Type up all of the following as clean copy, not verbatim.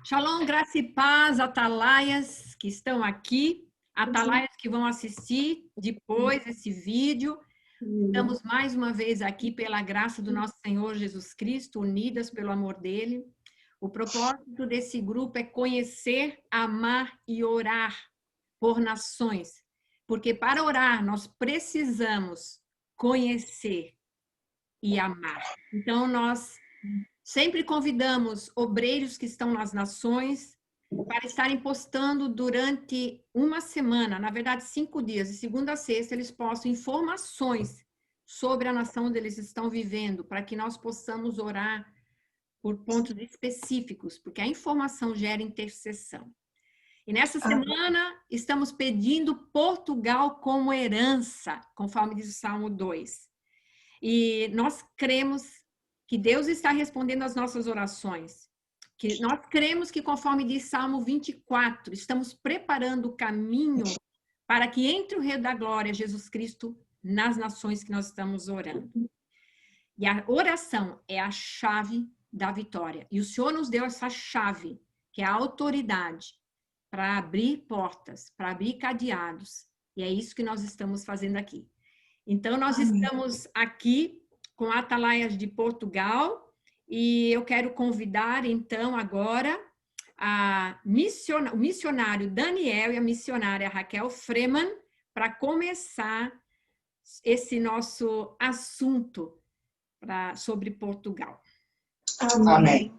Shalom, graça e paz, atalaias que estão aqui, atalaias que vão assistir depois esse vídeo. Estamos mais uma vez aqui pela graça do nosso Senhor Jesus Cristo, unidas pelo amor dele. O propósito desse grupo é conhecer, amar e orar por nações. Porque para orar nós precisamos conhecer e amar. Então nós sempre convidamos obreiros que estão nas nações para estarem postando durante uma semana, na verdade 5 dias, de segunda a sexta, eles postam informações sobre a nação onde eles estão vivendo, para que nós possamos orar por pontos específicos, porque a informação gera intercessão. E nessa semana estamos pedindo Portugal como herança, conforme diz o Salmo 2. E nós cremos que Deus está respondendo às nossas orações. Que nós cremos que, conforme diz Salmo 24, estamos preparando o caminho para que entre o Rei da Glória, Jesus Cristo, nas nações que nós estamos orando. E a oração é a chave da vitória. E o Senhor nos deu essa chave, que é a autoridade, para abrir portas, para abrir cadeados. E é isso que nós estamos fazendo aqui. Então, nós estamos aqui com Atalaias de Portugal, e eu quero convidar, então, agora, o missionário Daniel e a missionária Raquel Freeman para começar esse nosso assunto sobre Portugal. Amém.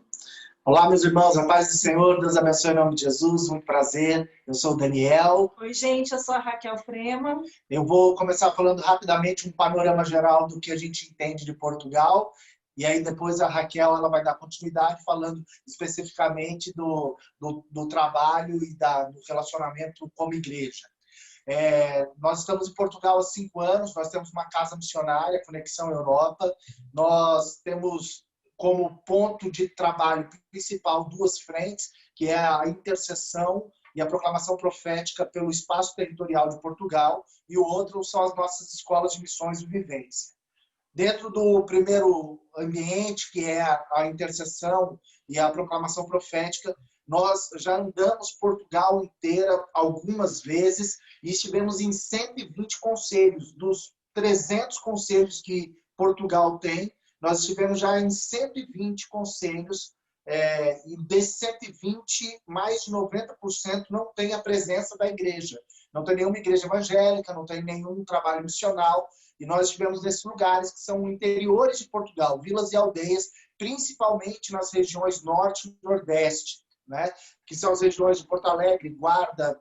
Olá, meus irmãos, a paz do Senhor, Deus abençoe em nome de Jesus, muito prazer, eu sou o Daniel. Oi, gente, eu sou a Raquel Freeman. Eu vou começar falando rapidamente um panorama geral do que a gente entende de Portugal, e aí depois a Raquel ela vai dar continuidade falando especificamente do trabalho e do relacionamento como igreja. Nós estamos em Portugal há 5 anos, nós temos uma casa missionária, Conexão Europa, nós temos como ponto de trabalho principal 2 frentes, que é a intercessão e a proclamação profética pelo espaço territorial de Portugal, e o outro são as nossas escolas de missões e vivência. Dentro do primeiro ambiente, que é a intercessão e a proclamação profética, nós já andamos Portugal inteira algumas vezes e estivemos em 120 conselhos. Dos 300 conselhos que Portugal tem, nós estivemos já em 120 conselhos, e desses 120, mais de 90% não tem a presença da igreja. Não tem nenhuma igreja evangélica, não tem nenhum trabalho missional. E nós estivemos nesses lugares que são interiores de Portugal, vilas e aldeias, principalmente nas regiões norte e nordeste, né? Que são as regiões de Porto Alegre, Guarda,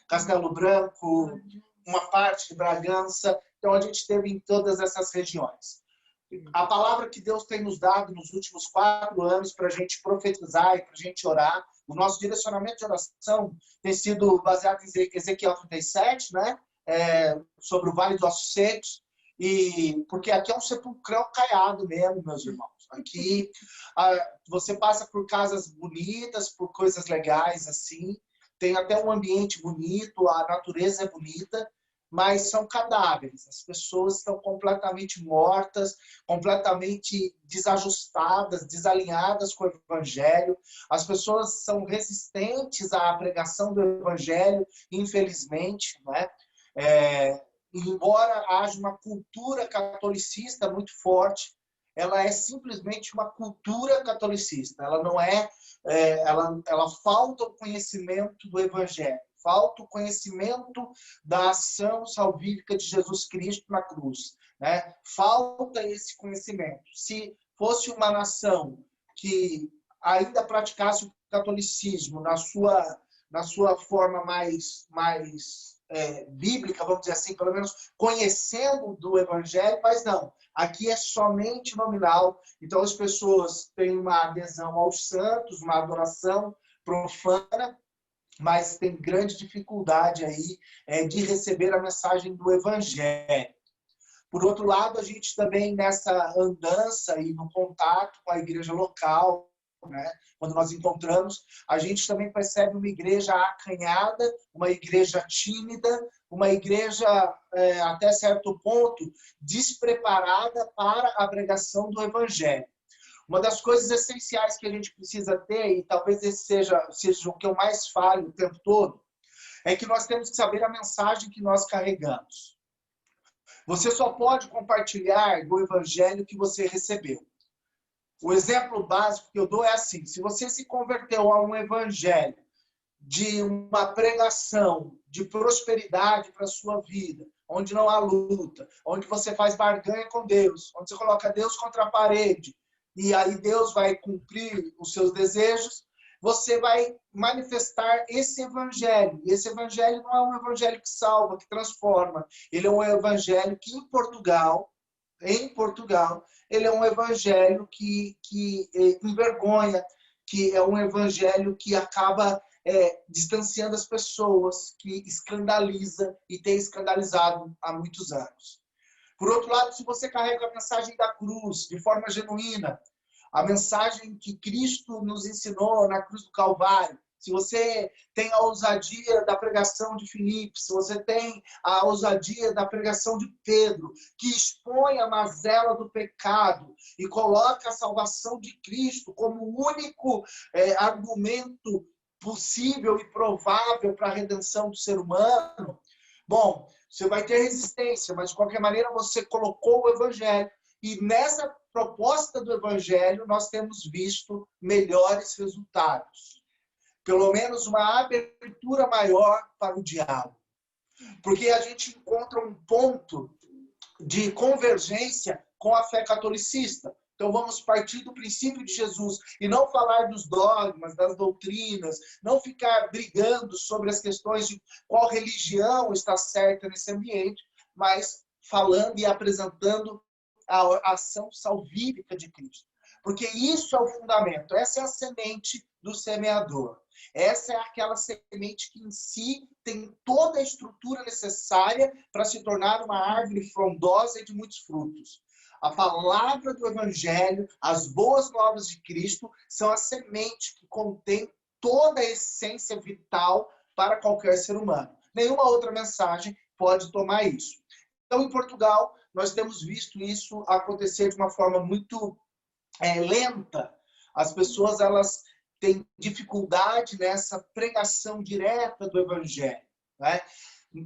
Castelo Branco, uma parte de Bragança. Então, a gente esteve em todas essas regiões. A palavra que Deus tem nos dado nos últimos 4 anos para a gente profetizar e para a gente orar, o nosso direcionamento de oração tem sido baseado em Ezequiel 37, né? Sobre o Vale dos Ossos Secos, e porque aqui é um sepulcrão caiado mesmo, meus irmãos. Aqui você passa por casas bonitas, por coisas legais assim, tem até um ambiente bonito, a natureza é bonita, mas são cadáveres. As pessoas estão completamente mortas, completamente desajustadas, desalinhadas com o evangelho. As pessoas são resistentes à pregação do evangelho, infelizmente, né? Embora haja uma cultura catolicista muito forte, ela é simplesmente uma cultura catolicista. Ela não ela falta o conhecimento do evangelho, falta o conhecimento da ação salvífica de Jesus Cristo na cruz, né? Falta esse conhecimento. Se fosse uma nação que ainda praticasse o catolicismo na sua forma mais bíblica, vamos dizer assim, pelo menos conhecendo do evangelho, mas não. Aqui é somente nominal. Então as pessoas têm uma adesão aos santos, uma adoração profana, mas tem grande dificuldade aí de receber a mensagem do evangelho. Por outro lado, a gente também nessa andança e no contato com a igreja local, né? Quando nós encontramos, a gente também percebe uma igreja acanhada, uma igreja tímida, uma igreja, até certo ponto, despreparada para a pregação do evangelho. Uma das coisas essenciais que a gente precisa ter, e talvez esse seja o que eu mais falo o tempo todo, é que nós temos que saber a mensagem que nós carregamos. Você só pode compartilhar do evangelho que você recebeu. O exemplo básico que eu dou é assim: se você se converteu a um evangelho de uma pregação de prosperidade para a sua vida, onde não há luta, onde você faz barganha com Deus, onde você coloca Deus contra a parede, e aí Deus vai cumprir os seus desejos, você vai manifestar esse evangelho. E esse evangelho não é um evangelho que salva, que transforma. Ele é um evangelho que em Portugal, ele é um evangelho que envergonha, que é um evangelho que acaba distanciando as pessoas, que escandaliza e tem escandalizado há muitos anos. Por outro lado, se você carrega a mensagem da cruz de forma genuína, a mensagem que Cristo nos ensinou na cruz do Calvário, se você tem a ousadia da pregação de Filipe, se você tem a ousadia da pregação de Pedro, que expõe a mazela do pecado e coloca a salvação de Cristo como o único argumento possível e provável para a redenção do ser humano, bom, você vai ter resistência, mas de qualquer maneira você colocou o evangelho. E nessa proposta do evangelho nós temos visto melhores resultados. Pelo menos uma abertura maior para o diálogo. Porque a gente encontra um ponto de convergência com a fé catolicista. Então vamos partir do princípio de Jesus e não falar dos dogmas, das doutrinas, não ficar brigando sobre as questões de qual religião está certa nesse ambiente, mas falando e apresentando a ação salvífica de Cristo. Porque isso é o fundamento, essa é a semente do semeador. Essa é aquela semente que em si tem toda a estrutura necessária para se tornar uma árvore frondosa e de muitos frutos. A palavra do evangelho, as boas novas de Cristo, são a semente que contém toda a essência vital para qualquer ser humano. Nenhuma outra mensagem pode tomar isso. Então, em Portugal, nós temos visto isso acontecer de uma forma muito lenta. As pessoas elas têm dificuldade nessa pregação direta do evangelho, né?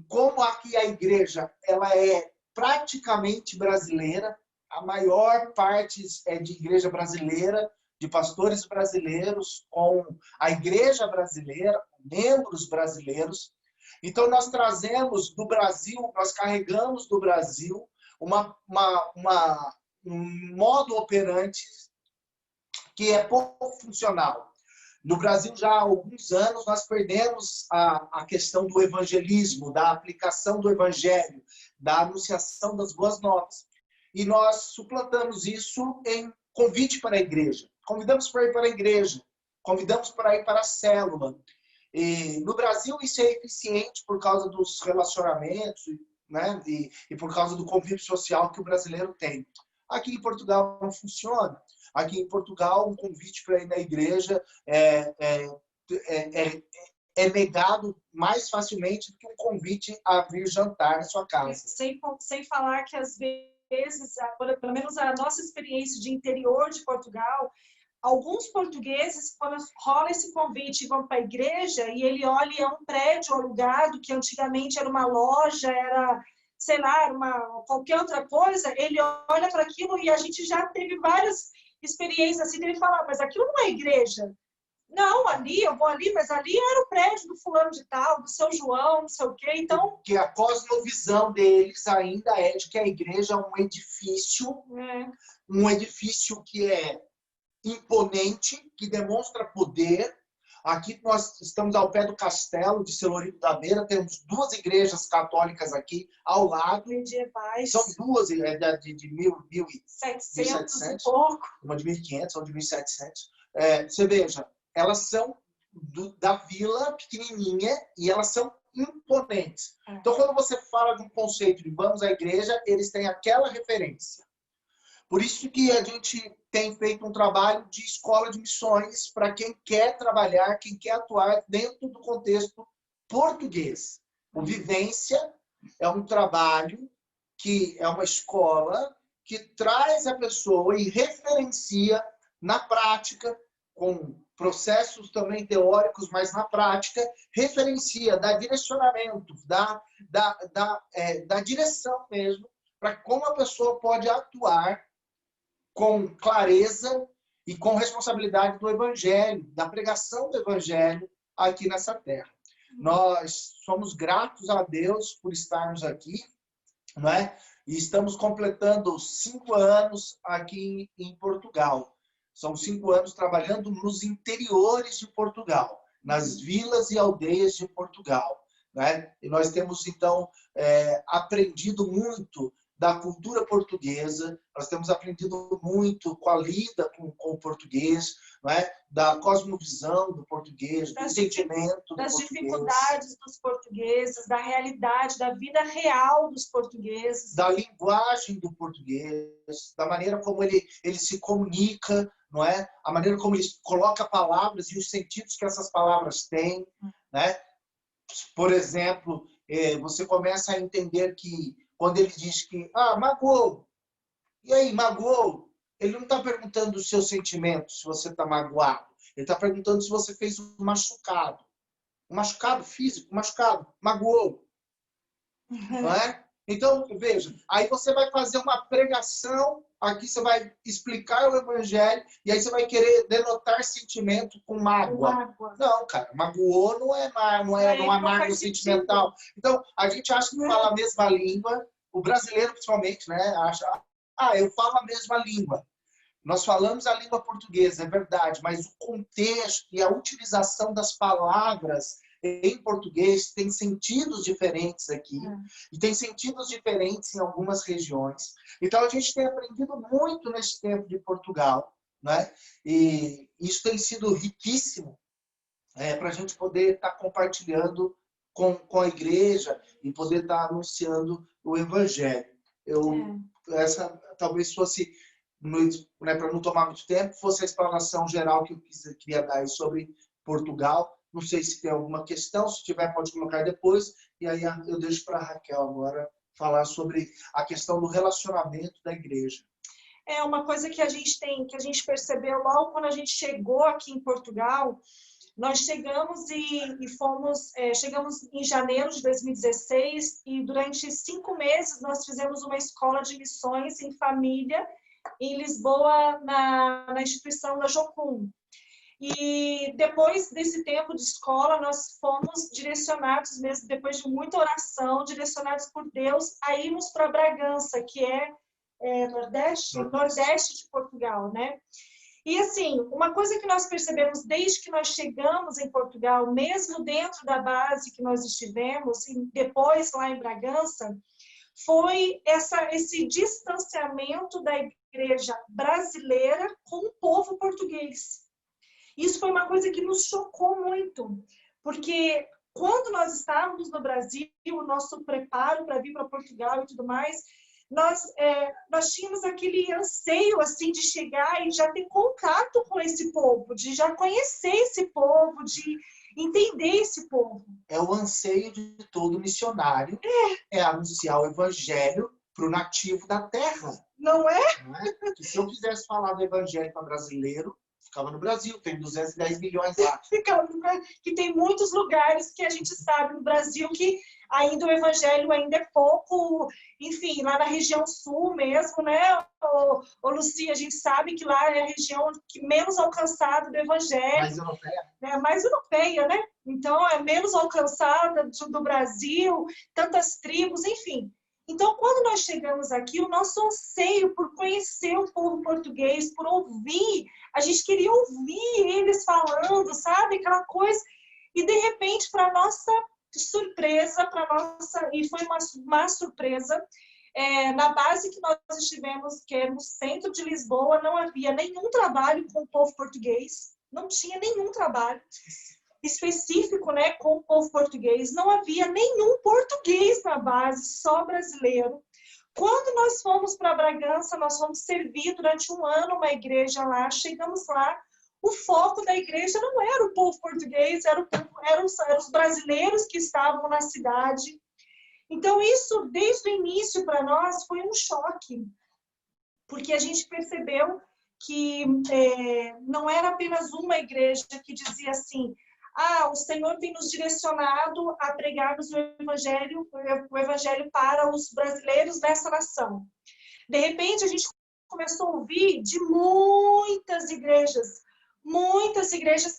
Como aqui a igreja ela é praticamente brasileira, a maior parte é de igreja brasileira, de pastores brasileiros, com a igreja brasileira, membros brasileiros. Então, nós trazemos do Brasil, nós carregamos do Brasil um modo operante que é pouco funcional. No Brasil, já há alguns anos, nós perdemos a questão do evangelismo, da aplicação do evangelho, da anunciação das boas novas. E nós suplantamos isso em convite para a igreja. Convidamos para ir para a igreja, convidamos para ir para a célula. E no Brasil, isso é eficiente por causa dos relacionamentos, né? E por causa do convívio social que o brasileiro tem. Aqui em Portugal não funciona. Aqui em Portugal, um convite para ir na igreja é negado mais facilmente do que um convite a vir jantar na sua casa. Sem falar que, às vezes, pelo menos a nossa experiência de interior de Portugal, alguns portugueses, quando rola esse convite e vão para a igreja, e ele olha um prédio alugado, que antigamente era uma loja, era, sei lá, qualquer outra coisa, ele olha para aquilo e a gente já teve várias experiências assim, ele fala, mas aquilo não é igreja. Não, ali, eu vou ali, mas ali era o prédio do fulano de tal, do seu João, não sei o quê, então... Que a cosmovisão deles ainda é de que a igreja é um edifício que é imponente, que demonstra poder. Aqui nós estamos ao pé do castelo de Celorico da Beira, temos 2 igrejas católicas aqui ao lado. Medievais. São 2, de 1.700 e pouco. Uma de 1.500, outra de 1.700. Você veja, elas são da vila pequenininha e elas são imponentes. Então, quando você fala de um conceito de vamos à igreja, eles têm aquela referência. Por isso que a gente tem feito um trabalho de escola de missões para quem quer trabalhar, quem quer atuar dentro do contexto português. O Vivência é um trabalho que é uma escola que traz a pessoa e referencia na prática, com processos também teóricos, mas na prática, referencia, dá direcionamento, dá direção mesmo, para como a pessoa pode atuar com clareza e com responsabilidade do Evangelho, da pregação do Evangelho aqui nessa terra. Nós somos gratos a Deus por estarmos aqui, não é? E estamos completando 5 anos aqui em Portugal. São 5 anos trabalhando nos interiores de Portugal, nas vilas e aldeias de Portugal, né? E nós temos, então, aprendido muito da cultura portuguesa, nós temos aprendido muito com a lida com o português, não é? Da cosmovisão do português, do sentimento do português. Das dificuldades dos portugueses, da realidade, da vida real dos portugueses. Da linguagem do português, da maneira como ele se comunica, não é? A maneira como ele coloca palavras e os sentidos que essas palavras têm, né? Por exemplo, você começa a entender que quando ele diz que, magoou. E aí, magoou? Ele não está perguntando os seus sentimentos, se você está magoado. Ele está perguntando se você fez um machucado. Um machucado físico, um machucado. Magoou. Não é? Então, veja, aí você vai fazer uma pregação, aqui você vai explicar o Evangelho, e aí você vai querer denotar sentimento com mágoa. Não, cara, magoou não é mágoa sentimental. Então, a gente acha que fala a mesma língua, o brasileiro principalmente, né, acha, eu falo a mesma língua. Nós falamos a língua portuguesa, é verdade, mas o contexto e a utilização das palavras em português tem sentidos diferentes aqui, e tem sentidos diferentes em algumas regiões. Então, a gente tem aprendido muito nesse tempo de Portugal, né? E isso tem sido riquíssimo para a gente poder estar compartilhando com a igreja e poder estar anunciando o Evangelho. Essa talvez fosse, para não tomar muito tempo, fosse a explanação geral que eu queria dar sobre Portugal. Não sei se tem alguma questão, se tiver pode colocar depois, e aí eu deixo para a Raquel agora falar sobre a questão do relacionamento da igreja. É uma coisa que a gente percebeu logo quando a gente chegou aqui em Portugal. Nós chegamos chegamos em janeiro de 2016 e durante 5 meses nós fizemos uma escola de missões em família em Lisboa, na instituição da Jocum. E depois desse tempo de escola, nós fomos direcionados, mesmo depois de muita oração, direcionados por Deus a irmos para Bragança, que é nordeste de Portugal, né? E assim, uma coisa que nós percebemos desde que nós chegamos em Portugal, mesmo dentro da base que nós estivemos, e depois lá em Bragança, foi esse distanciamento da igreja brasileira com o povo português. Isso foi uma coisa que nos chocou muito, porque quando nós estávamos no Brasil, o nosso preparo para vir para Portugal e tudo mais, nós tínhamos aquele anseio assim, de chegar e já ter contato com esse povo, de já conhecer esse povo, de entender esse povo. É o anseio de todo missionário, é anunciar o Evangelho para o nativo da terra. Não é? Não é? Que se eu quisesse falar do Evangelho para brasileiro, ficava no Brasil, tem 210 milhões lá. Que tem muitos lugares que a gente sabe no Brasil que ainda o evangelho ainda é pouco, enfim, lá na região sul mesmo, né? Ô Lucia, a gente sabe que lá é a região que menos alcançada do evangelho. Mais europeia. Mais europeia, né? Então, é menos alcançada do Brasil, tantas tribos, enfim. Então, quando nós chegamos aqui, o nosso anseio por conhecer o povo português, por ouvir, a gente queria ouvir eles falando, sabe? Aquela coisa. E, de repente, para nossa surpresa, e foi uma surpresa, na base que nós estivemos, que é no centro de Lisboa, não havia nenhum trabalho com o povo português, não tinha nenhum trabalho específico, né, com o povo português, não havia nenhum português na base, só brasileiro. Quando nós fomos para Bragança, nós fomos servir durante 1 ano uma igreja lá, chegamos lá, o foco da igreja não era o povo português, eram os brasileiros que estavam na cidade. Então, isso, desde o início, para nós, foi um choque, porque a gente percebeu que não era apenas uma igreja que dizia assim, o Senhor tem nos direcionado a pregarmos o evangelho para os brasileiros dessa nação. De repente, a gente começou a ouvir de muitas igrejas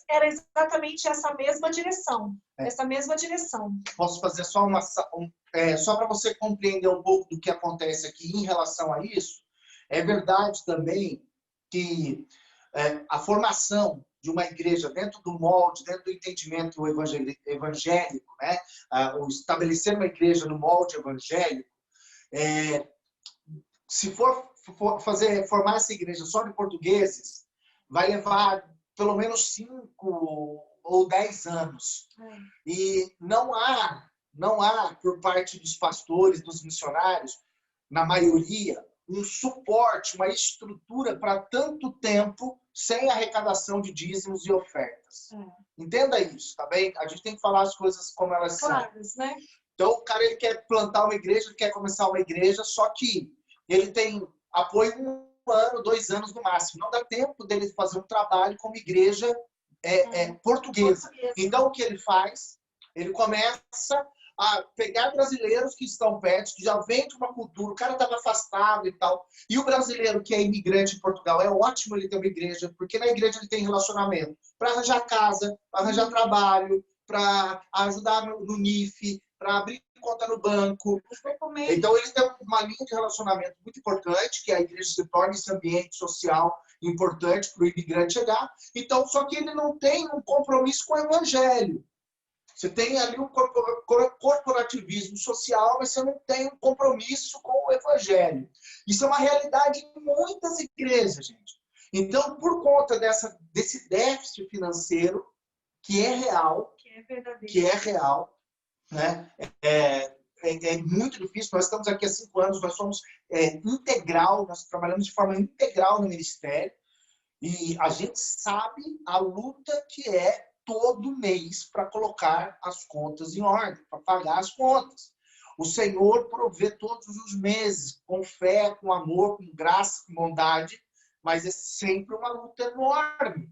era exatamente essa mesma direção. Essa mesma direção. Posso fazer só só para você compreender um pouco do que acontece aqui em relação a isso? É verdade também que a formação de uma igreja dentro do molde, dentro do entendimento evangélico, né? O estabelecer uma igreja no molde evangélico, se for formar essa igreja só de portugueses, vai levar pelo menos 5 ou 10 anos. E não há, por parte dos pastores, dos missionários, na maioria, um suporte, uma estrutura para tanto tempo sem arrecadação de dízimos e ofertas. Entenda isso, tá bem? A gente tem que falar as coisas como elas são. Né? Então, o cara ele quer plantar uma igreja, ele quer começar uma igreja, só que ele tem apoio 1 ano, 2 anos no máximo. Não dá tempo dele fazer um trabalho como igreja portuguesa. Então, o que ele faz? Ele começa a pegar brasileiros que estão perto, que já vêm de uma cultura, o cara estava afastado e tal. E o brasileiro que é imigrante em Portugal, é ótimo ele ter uma igreja, porque na igreja ele tem relacionamento para arranjar casa, para arranjar trabalho, para ajudar no NIF, para abrir conta no banco. Então, ele tem uma linha de relacionamento muito importante, que a igreja se torna esse ambiente social importante para o imigrante chegar. Então, só que ele não tem um compromisso com o evangelho. Você tem ali um corporativismo social, mas você não tem um compromisso com o evangelho. Isso é uma realidade em muitas igrejas, gente. Então, por conta desse déficit financeiro, que é real, né? É muito difícil. Nós estamos aqui há 5 anos, nós somos integral, nós trabalhamos de forma integral no ministério, e a gente sabe a luta que é todo mês para colocar as contas em ordem, para pagar as contas. O Senhor provê todos os meses, com fé, com amor, com graça, com bondade, mas é sempre uma luta enorme.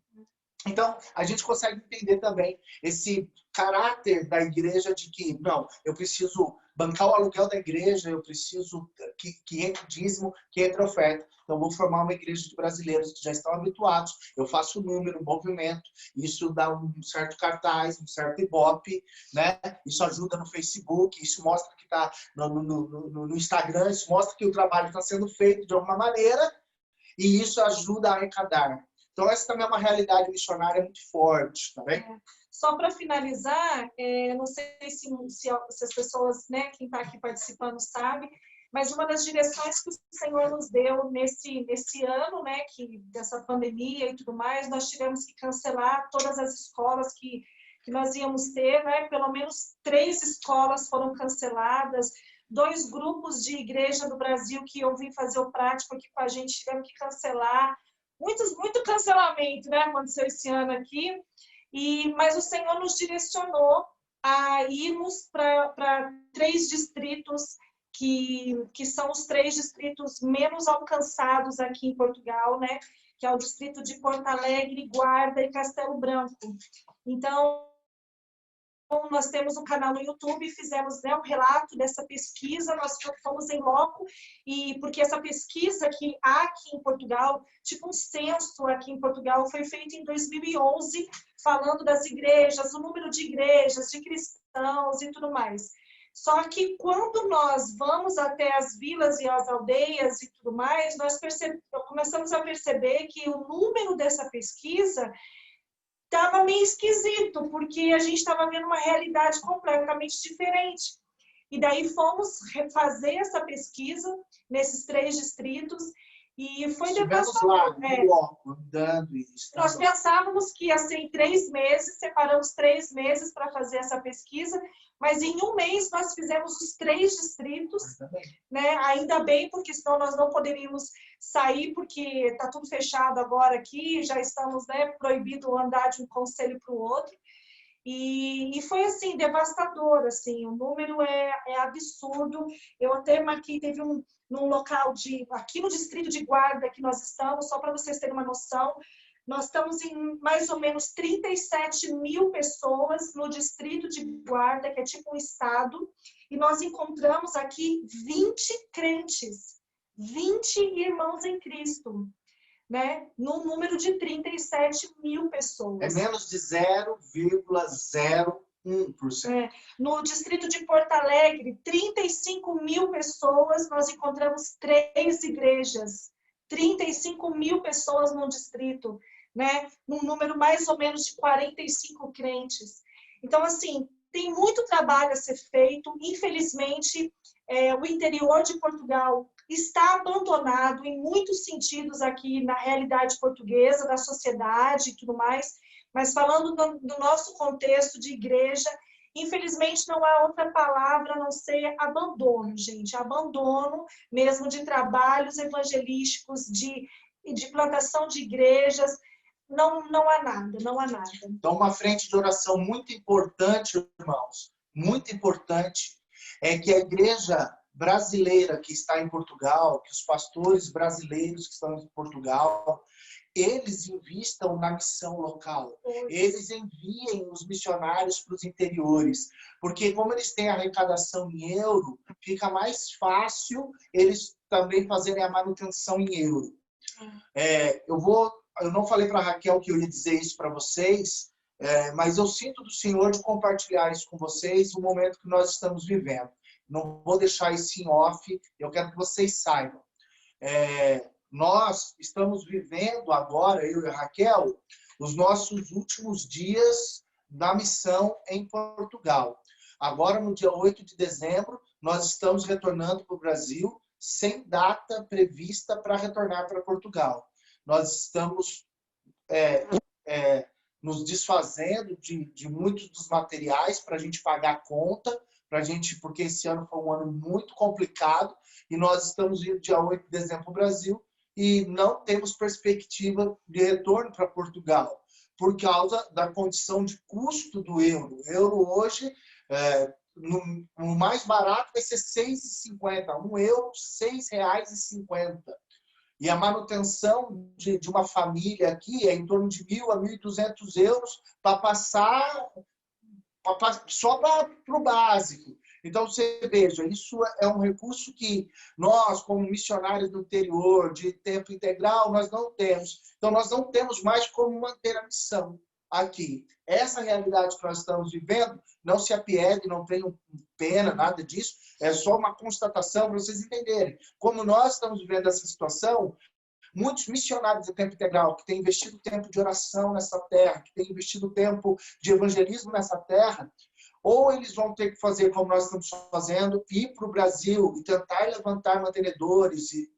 Então, a gente consegue entender também esse caráter da igreja de que, não, eu preciso bancar o aluguel da igreja, eu preciso que entre dízimo, que entre oferta. Então, vou formar uma igreja de brasileiros que já estão habituados, eu faço número, movimento, isso dá um certo cartaz, um certo ibope, né? Isso ajuda no Facebook, isso mostra que está no Instagram, isso mostra que o trabalho está sendo feito de alguma maneira, e isso ajuda a arrecadar. Então, essa também é uma realidade missionária muito forte, tá bem? Só para finalizar, não sei se as pessoas, né, quem está aqui participando sabe, mas uma das direções que o Senhor nos deu nesse ano, né, dessa pandemia e tudo mais, nós tivemos que cancelar todas as escolas que nós íamos ter, né? Pelo menos 3 escolas foram canceladas, 2 grupos de igreja do Brasil que iam vir fazer o prático aqui com a gente tivemos que cancelar. Muito cancelamento, né, aconteceu esse ano aqui, mas o Senhor nos direcionou a irmos para 3 distritos que são os 3 distritos menos alcançados aqui em Portugal, né, que é o distrito de Porto Alegre, Guarda e Castelo Branco. Então, nós temos um canal no YouTube, fizemos, né, um relato dessa pesquisa, nós fomos em loco, e porque essa pesquisa que há aqui em Portugal, tipo um censo aqui em Portugal, foi feito em 2011, falando das igrejas, o número de igrejas, de cristãos e tudo mais. Só que quando nós vamos até as vilas e as aldeias e tudo mais, nós começamos a perceber que o número dessa pesquisa estava meio esquisito, porque a gente estava vendo uma realidade completamente diferente. E daí fomos refazer essa pesquisa nesses 3 distritos e foi devastador. Nós pensávamos que ia ser em 3 meses, separamos 3 meses para fazer essa pesquisa, mas em 1 mês nós fizemos os 3 distritos, né? Ainda bem, porque senão nós não poderíamos sair, porque está tudo fechado agora aqui, já estamos, né, proibido andar de um concelho para o outro. E foi, assim, devastador, assim, o número é absurdo. Eu até marquei, teve num local aqui no distrito de Guarda que nós estamos, só para vocês terem uma noção, nós estamos em mais ou menos 37 mil pessoas no distrito de Guarda, que é tipo um estado, e nós encontramos aqui 20 crentes, 20 irmãos em Cristo, né? Num número de 37 mil pessoas. É menos de 0,01%. No distrito de Porto Alegre, 35 mil pessoas, nós encontramos 3 igrejas. 35 mil pessoas no distrito, né? Num número mais ou menos de 45 crentes. Então, assim, tem muito trabalho a ser feito. Infelizmente, o interior de Portugal está abandonado em muitos sentidos aqui na realidade portuguesa, da sociedade e tudo mais. Mas falando do nosso contexto de igreja, infelizmente não há outra palavra a não ser abandono, gente. Abandono mesmo de trabalhos evangelísticos, de plantação de igrejas. Não há nada, não há nada. Então, uma frente de oração muito importante, irmãos, muito importante, é que a igreja brasileira que está em Portugal, que os pastores brasileiros que estão em Portugal, eles invistam na missão local. Eles enviem os missionários para os interiores. Porque como eles têm arrecadação em euro, fica mais fácil eles também fazerem a manutenção em euro. Eu não falei para a Raquel que eu ia dizer isso para vocês, mas eu sinto do Senhor de compartilhar isso com vocês no momento que nós estamos vivendo. Não vou deixar isso em off, eu quero que vocês saibam. Nós estamos vivendo agora, eu e a Raquel, os nossos últimos dias da missão em Portugal. Agora, no dia 8 de dezembro, nós estamos retornando para o Brasil sem data prevista para retornar para Portugal. Nós estamos nos desfazendo de muitos dos materiais para a gente pagar a conta, porque esse ano foi um ano muito complicado e nós estamos indo dia 8 de dezembro para o Brasil e não temos perspectiva de retorno para Portugal por causa da condição de custo do euro. O euro hoje, no mais barato, vai ser R$ 6,50. €1, R$ 6,50. E a manutenção de uma família aqui é em torno de 1.000 a 1.200 euros para passar só para o básico. Então, você veja, isso é um recurso que nós, como missionários do interior, de tempo integral, nós não temos. Então, nós não temos mais como manter a missão aqui. Essa realidade que nós estamos vivendo, não se apiegue, não tenham pena, nada disso. É só uma constatação para vocês entenderem. Como nós estamos vivendo essa situação, muitos missionários de tempo integral que têm investido tempo de oração nessa terra, que têm investido tempo de evangelismo nessa terra, ou eles vão ter que fazer como nós estamos fazendo, ir para o Brasil e tentar levantar mantenedores e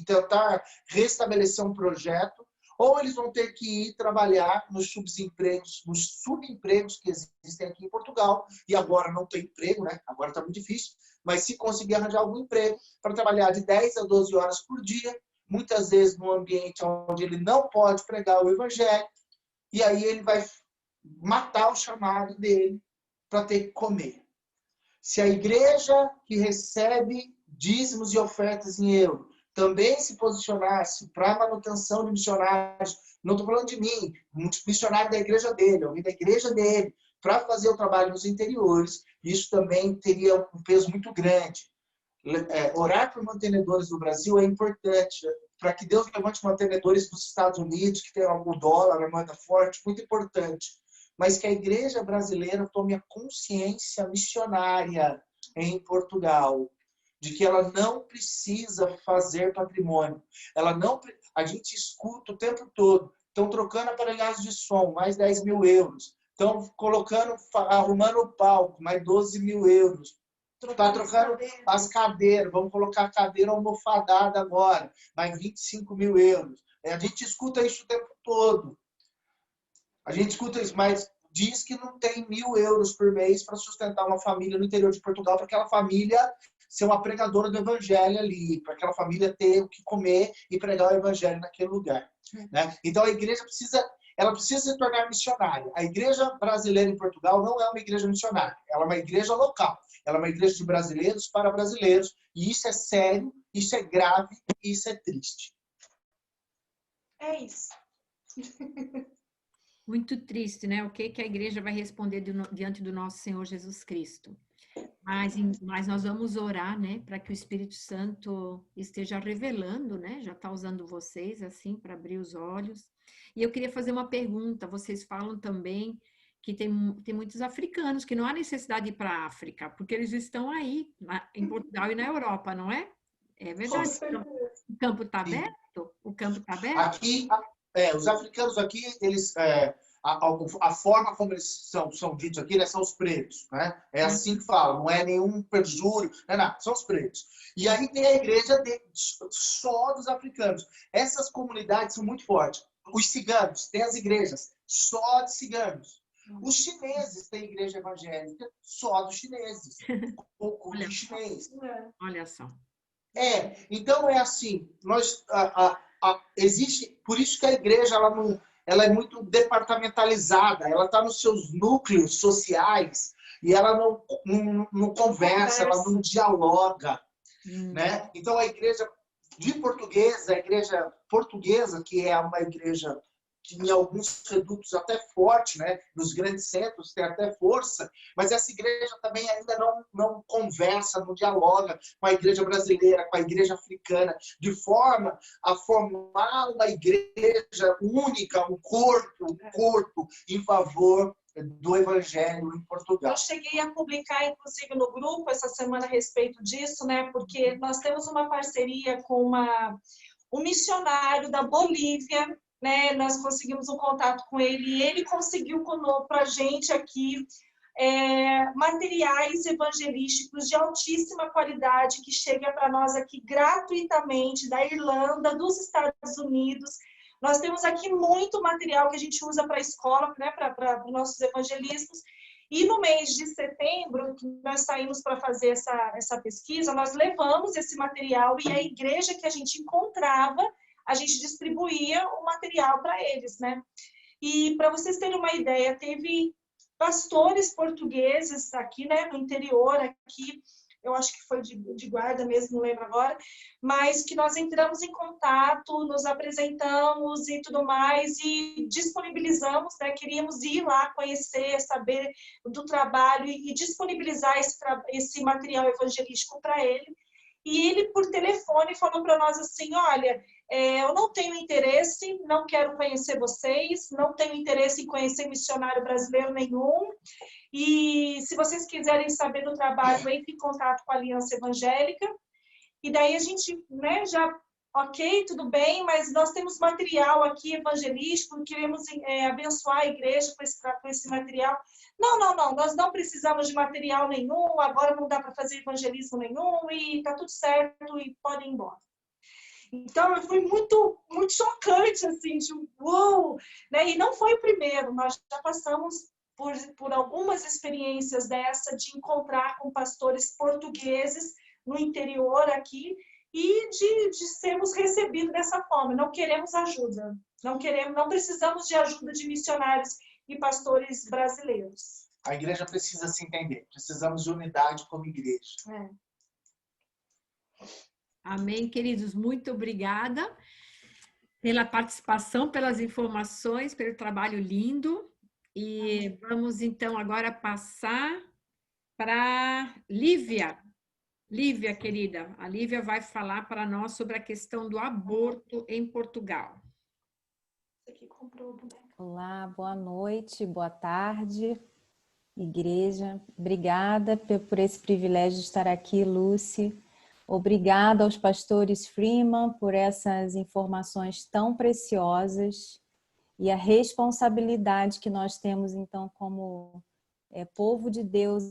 tentar restabelecer um projeto, ou eles vão ter que ir trabalhar nos subempregos que existem aqui em Portugal, e agora não tem emprego, né? Agora está muito difícil, mas se conseguir arranjar algum emprego para trabalhar de 10 a 12 horas por dia, muitas vezes num ambiente onde ele não pode pregar o evangelho, e aí ele vai matar o chamado dele para ter que comer. Se a igreja que recebe dízimos e ofertas em euro também se posicionasse para a manutenção de missionários, não estou falando de mim, muitos missionários da igreja dele, alguém da igreja dele, para fazer o trabalho nos interiores, isso também teria um peso muito grande. Orar por mantenedores do Brasil é importante, para que Deus levante mantenedores dos Estados Unidos, que tem algum dólar, a moeda forte, muito importante. Mas que a igreja brasileira tome a consciência missionária em Portugal, de que ela não precisa fazer patrimônio. A gente escuta o tempo todo, estão trocando aparelhagens de som, mais 10 mil euros. Estão arrumando o palco, mais 12 mil euros. Está trocando as cadeiras, vamos colocar a cadeira almofadada agora, mais 25 mil euros. A gente escuta isso o tempo todo. A gente escuta isso, mas diz que não tem 1.000 euros por mês para sustentar uma família no interior de Portugal, para aquela família ser uma pregadora do evangelho ali, para aquela família ter o que comer e pregar o evangelho naquele lugar. Né? Então a igreja precisa ela precisa se tornar missionária. A igreja brasileira em Portugal não é uma igreja missionária, ela é uma igreja local. Ela é uma igreja de brasileiros para brasileiros. E isso é sério, isso é grave e isso é triste. É isso. Muito triste, né? O que a igreja vai responder diante do nosso Senhor Jesus Cristo. Mas nós vamos orar, né, para que o Espírito Santo esteja revelando, né? Já está usando vocês, assim, para abrir os olhos. E eu queria fazer uma pergunta. Vocês falam também que tem muitos africanos, que não há necessidade de ir para a África, porque eles estão aí, em Portugal e na Europa, não é? É verdade. Então, o campo está aberto? O campo está aberto? Aqui, os africanos aqui, eles... a forma como eles são ditos aqui, né, são os pretos, né? É assim que falam, não é nenhum perjúrio, não, são os pretos. E aí tem a igreja só dos africanos. Essas comunidades são muito fortes. Os ciganos têm as igrejas só de ciganos. Os chineses têm igreja evangélica só dos chineses, o culto chinês. Olha só. Então é assim, existe, por isso que a igreja ela é muito departamentalizada, ela está nos seus núcleos sociais e ela não conversa, ela não dialoga, né? Então a igreja portuguesa, que é uma igreja que em alguns redutos até forte, né? Nos grandes centros tem até força, mas essa igreja também ainda não conversa, não dialoga com a igreja brasileira, com a igreja africana, de forma a formar uma igreja única, um corpo em favor do evangelho em Portugal. Eu cheguei a publicar, inclusive, no grupo essa semana a respeito disso, né? Porque nós temos uma parceria com um missionário da Bolívia, né? Nós conseguimos um contato com ele e ele conseguiu para a gente aqui materiais evangelísticos de altíssima qualidade que chega para nós aqui gratuitamente da Irlanda, dos Estados Unidos. Nós temos aqui muito material que a gente usa para a escola, né? Para os nossos evangelistas. E no mês de setembro, que nós saímos para fazer essa pesquisa, nós levamos esse material e a igreja que a gente encontrava, a gente distribuía o material para eles, né? E para vocês terem uma ideia, teve pastores portugueses aqui, né, no interior, aqui, eu acho que foi de Guarda mesmo, não lembro agora, mas que nós entramos em contato, nos apresentamos e tudo mais, e disponibilizamos, né, queríamos ir lá conhecer, saber do trabalho e disponibilizar esse material evangelístico para ele. E ele, por telefone, falou para nós assim, olha, eu não tenho interesse, não quero conhecer vocês, não tenho interesse em conhecer missionário brasileiro nenhum, e se vocês quiserem saber do trabalho, entre em contato com a Aliança Evangélica. E daí a gente, né, já, ok, tudo bem, mas nós temos material aqui evangelístico, queremos abençoar a igreja com esse material. Não, nós não precisamos de material nenhum, agora não dá para fazer evangelismo nenhum, e tá tudo certo, e podem ir embora. Então, foi muito, muito chocante, assim, de uou! Né? E não foi o primeiro, nós já passamos por algumas experiências dessa, de encontrar com pastores portugueses no interior aqui, e de sermos recebidos dessa forma. Não queremos ajuda, não precisamos de ajuda de missionários e pastores brasileiros. A igreja precisa se entender, precisamos de unidade como igreja. Amém, queridos, muito obrigada pela participação, pelas informações, pelo trabalho lindo. E vamos então agora passar para Lívia. Lívia, querida, a Lívia vai falar para nós sobre a questão do aborto em Portugal. Olá, boa noite, boa tarde, igreja. Obrigada por esse privilégio de estar aqui, Lucy. Obrigada aos pastores Freeman por essas informações tão preciosas e a responsabilidade que nós temos, então, como povo de Deus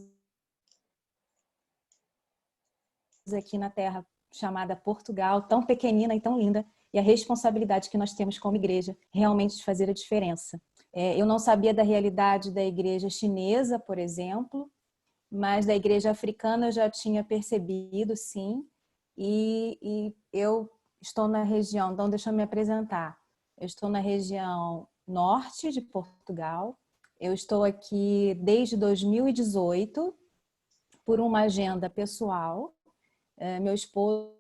aqui na terra chamada Portugal, tão pequenina e tão linda, e a responsabilidade que nós temos como igreja realmente de fazer a diferença. Eu não sabia da realidade da igreja chinesa, por exemplo, mas da igreja africana eu já tinha percebido, sim, e eu estou na região, então deixa eu me apresentar. Eu estou na região norte de Portugal. Eu estou aqui desde 2018 por uma agenda pessoal. Meu esposo,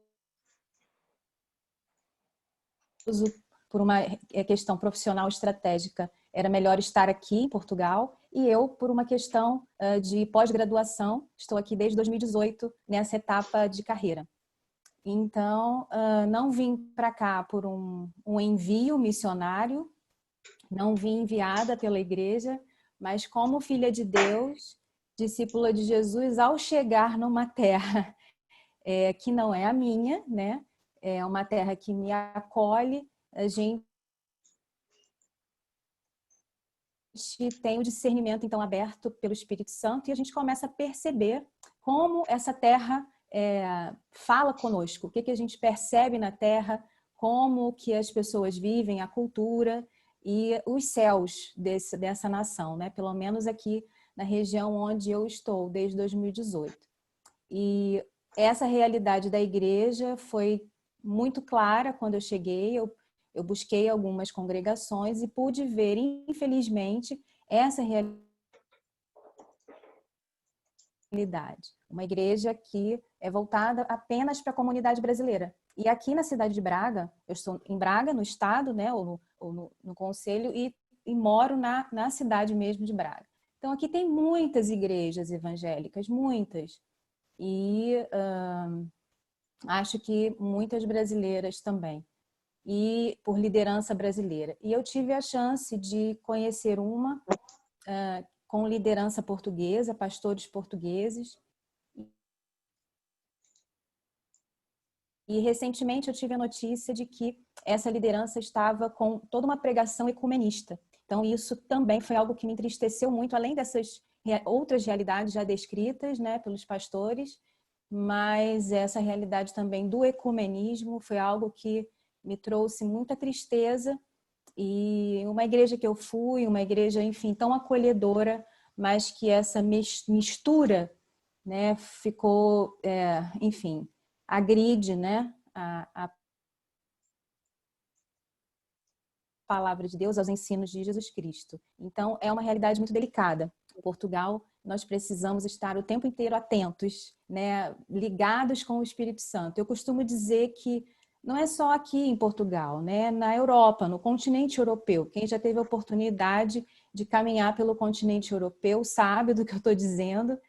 por uma questão profissional estratégica, era melhor estar aqui em Portugal, e eu, por uma questão de pós-graduação, estou aqui desde 2018 nessa etapa de carreira. Então, não vim para cá por um envio missionário, não vim enviada pela igreja, mas como filha de Deus, discípula de Jesus, ao chegar numa terra que não é a minha, né? É uma terra que me acolhe, a gente tem o discernimento, então, aberto pelo Espírito Santo, e a gente começa a perceber como essa terra fala conosco, o que a gente percebe na terra, como que as pessoas vivem, a cultura e os céus dessa nação, né? Pelo menos aqui na região onde eu estou, desde 2018. E essa realidade da igreja foi muito clara quando eu cheguei. Eu busquei algumas congregações e pude ver, infelizmente, essa realidade. Uma igreja que é voltada apenas para a comunidade brasileira. E aqui na cidade de Braga, eu estou em Braga, no estado, né, ou no concelho, e moro na cidade mesmo de Braga. Então, aqui tem muitas igrejas evangélicas, muitas. E acho que muitas brasileiras também. E por liderança brasileira. E eu tive a chance de conhecer uma com liderança portuguesa, pastores portugueses. E recentemente eu tive a notícia de que essa liderança estava com toda uma pregação ecumenista. Então isso também foi algo que me entristeceu muito, além dessas outras realidades já descritas, né, pelos pastores, mas essa realidade também do ecumenismo foi algo que me trouxe muita tristeza. E uma igreja que eu fui, uma igreja, enfim, tão acolhedora, mas que essa mistura, né, ficou, enfim, agride, né, a palavra de Deus, aos ensinos de Jesus Cristo. Então, é uma realidade muito delicada. Em Portugal, nós precisamos estar o tempo inteiro atentos, né, ligados com o Espírito Santo. Eu costumo dizer que não é só aqui em Portugal, né, na Europa, no continente europeu. Quem já teve a oportunidade de caminhar pelo continente europeu sabe do que eu estou dizendo.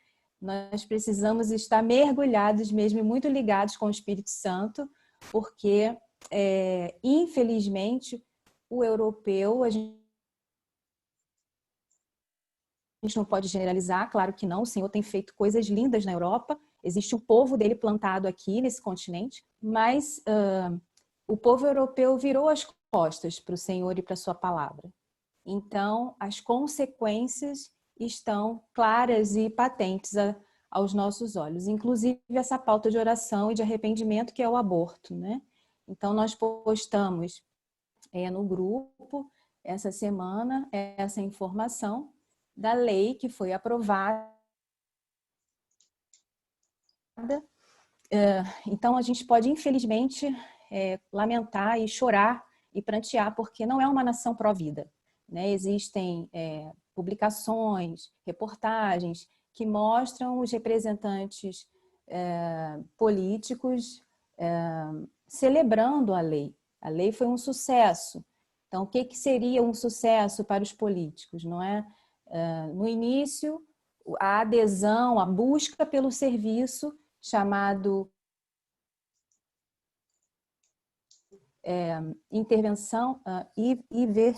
Nós precisamos estar mergulhados mesmo e muito ligados com o Espírito Santo, porque, infelizmente, o europeu, a gente não pode generalizar, claro que não, o Senhor tem feito coisas lindas na Europa, existe um povo dele plantado aqui nesse continente, mas o povo europeu virou as costas para o Senhor e para a sua palavra. Então, as consequências estão claras e patentes aos nossos olhos, inclusive essa pauta de oração e de arrependimento, que é o aborto, né? Então, nós postamos no grupo essa semana essa informação da lei que foi aprovada. Então, a gente pode, infelizmente, lamentar e chorar e prantear, porque não é uma nação pró-vida, né? Existem publicações, reportagens que mostram os representantes políticos celebrando a lei. A lei foi um sucesso. Então, o que seria um sucesso para os políticos, não é? No início, a adesão, a busca pelo serviço chamado intervenção IV.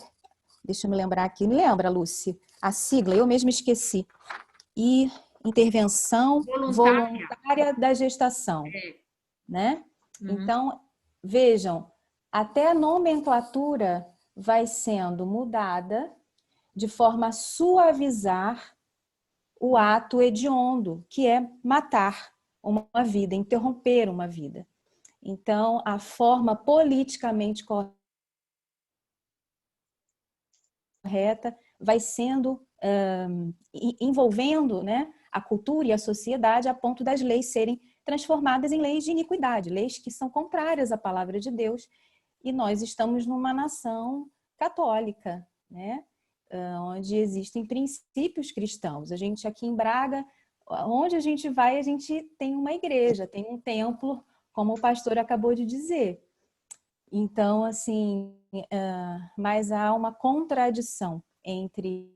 Deixa eu me lembrar aqui. Me lembra, Lúcia? A sigla, eu mesma esqueci. Intervenção voluntária da gestação. Né? Uhum. Então, vejam, até a nomenclatura vai sendo mudada de forma a suavizar o ato hediondo, que é matar uma vida, interromper uma vida. Então, a forma politicamente correta vai sendo envolvendo, né, a cultura e a sociedade a ponto das leis serem transformadas em leis de iniquidade, leis que são contrárias à palavra de Deus. E nós estamos numa nação católica, né? Onde existem princípios cristãos. A gente aqui em Braga, onde a gente vai, a gente tem uma igreja, tem um templo, como o pastor acabou de dizer. Então, assim, mas há uma contradição entre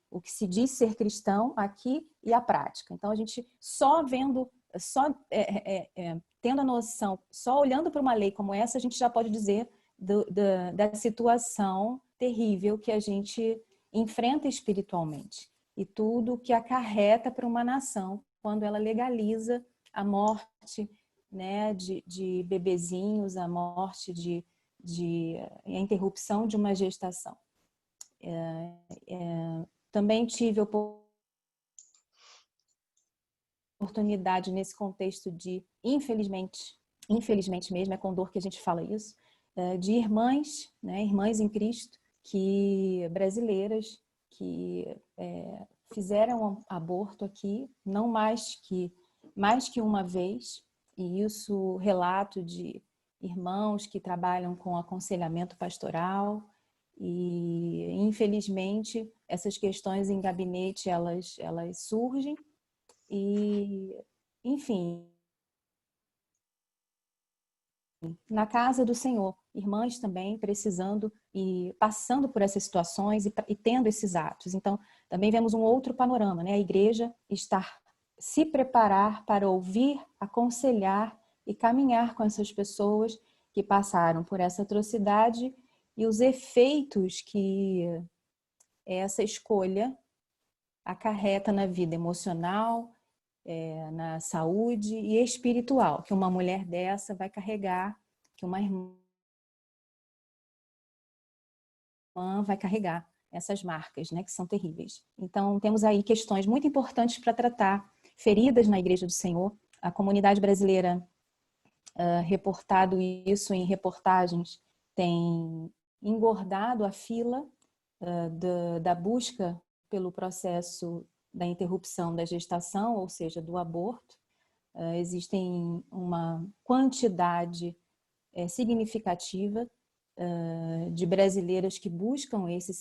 o que se diz ser cristão aqui e a prática. Então, a gente só vendo, tendo a noção, só olhando para uma lei como essa, a gente já pode dizer da situação terrível que a gente enfrenta espiritualmente. E tudo que acarreta para uma nação quando ela legaliza a morte, né, de bebezinhos, a morte a interrupção de uma gestação. Também tive oportunidade nesse contexto de, infelizmente mesmo, é com dor que a gente fala isso, de irmãs, né, irmãs em Cristo, brasileiras, que fizeram aborto aqui, não mais que uma vez, e isso relato de irmãos que trabalham com aconselhamento pastoral, e infelizmente essas questões em gabinete elas surgem e, enfim, na casa do Senhor, irmãs também precisando e passando por essas situações e tendo esses atos. Então, também vemos um outro panorama, né? A igreja se preparar para ouvir, aconselhar e caminhar com essas pessoas que passaram por essa atrocidade e os efeitos que essa escolha acarreta na vida emocional, na saúde e espiritual, que uma mulher dessa vai carregar, que uma irmã vai carregar essas marcas, né, que são terríveis. Então, temos aí questões muito importantes para tratar, feridas na Igreja do Senhor. A comunidade brasileira, reportado isso em reportagens, tem engordado a fila da busca pelo processo da interrupção da gestação, ou seja, do aborto. Existem uma quantidade significativa de brasileiras que buscam esse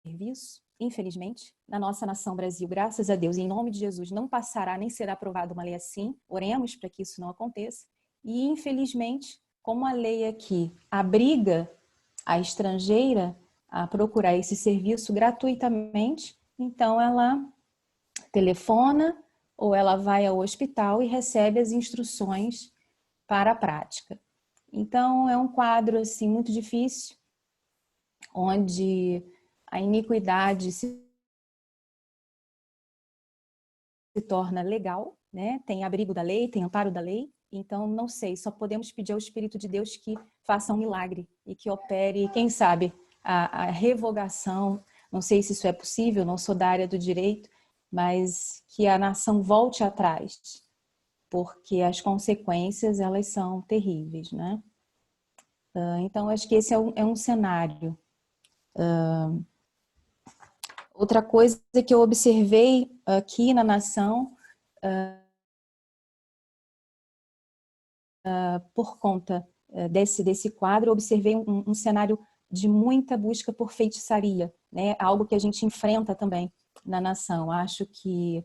serviço. Infelizmente, na nossa nação Brasil, graças a Deus, em nome de Jesus, não passará nem será aprovada uma lei assim. Oremos para que isso não aconteça. E, infelizmente, como a lei aqui abriga a estrangeira a procurar esse serviço gratuitamente, então ela telefona ou ela vai ao hospital e recebe as instruções para a prática. Então, é um quadro assim, muito difícil, onde a iniquidade se torna legal, né? Tem abrigo da lei, tem amparo da lei. Então, não sei, só podemos pedir ao Espírito de Deus que faça um milagre e que opere, quem sabe, a revogação. Não sei se isso é possível, não sou da área do direito, mas que a nação volte atrás, porque as consequências, elas são terríveis, né? Então, acho que esse é um cenário. Outra coisa que eu observei aqui na nação, por conta desse quadro, eu observei um cenário de muita busca por feitiçaria, né? Algo que a gente enfrenta também na nação. Acho que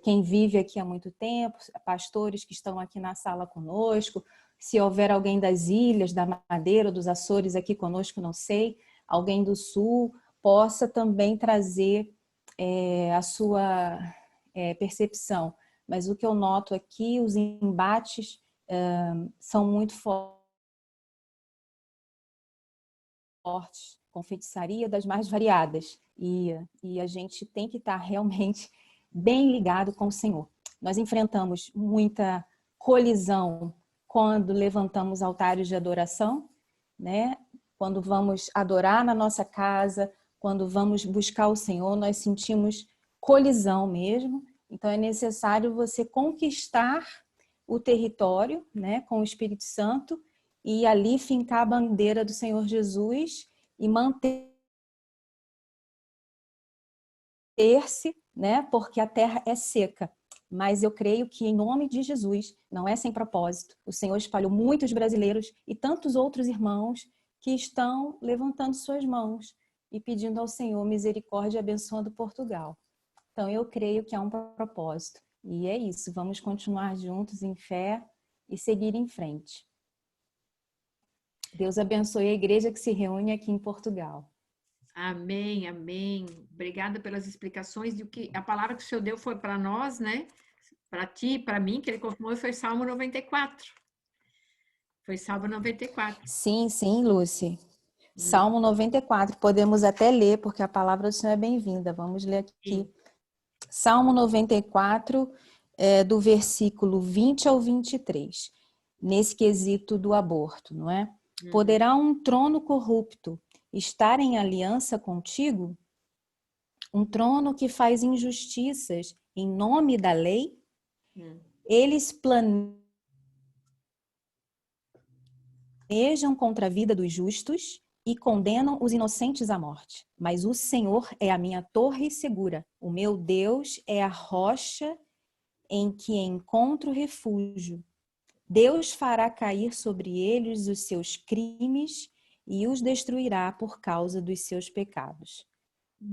quem vive aqui há muito tempo, pastores que estão aqui na sala conosco, se houver alguém das ilhas, da Madeira, dos Açores aqui conosco, não sei, alguém do Sul, possa também trazer a sua percepção. Mas o que eu noto aqui, os embates são muito fortes, com feitiçaria das mais variadas. E a gente tem que estar realmente bem ligado com o Senhor. Nós enfrentamos muita colisão quando levantamos altares de adoração, né? Quando vamos adorar na nossa casa, quando vamos buscar o Senhor, nós sentimos colisão mesmo. Então, é necessário você conquistar o território, né, com o Espírito Santo e ali fincar a bandeira do Senhor Jesus e manter-se, né, porque a terra é seca. mas eu creio que em nome de Jesus, não é sem propósito, o Senhor espalhou muitos brasileiros e tantos outros irmãos que estão levantando suas mãos e pedindo ao Senhor misericórdia e abençoando Portugal. Então eu creio que há um propósito. E é isso, vamos continuar juntos em fé e seguir em frente. Deus abençoe a igreja que se reúne aqui em Portugal. Amém, amém. Obrigada pelas explicações. A palavra que o Senhor deu foi para nós, né? Para ti, para mim, que ele confirmou, foi Salmo 94. Foi Salmo 94. Sim, Lúcia. Salmo 94, podemos até ler, porque a palavra do Senhor é bem-vinda. Vamos ler aqui. Sim. Salmo 94, do versículo 20 ao 23, nesse quesito do aborto, não é? Poderá um trono corrupto estar em aliança contigo? Um trono que faz injustiças em nome da lei? Eles planejam contra a vida dos justos e condenam os inocentes à morte. Mas o Senhor é a minha torre segura. O meu Deus é a rocha em que encontro refúgio. Deus fará cair sobre eles os seus crimes e os destruirá por causa dos seus pecados.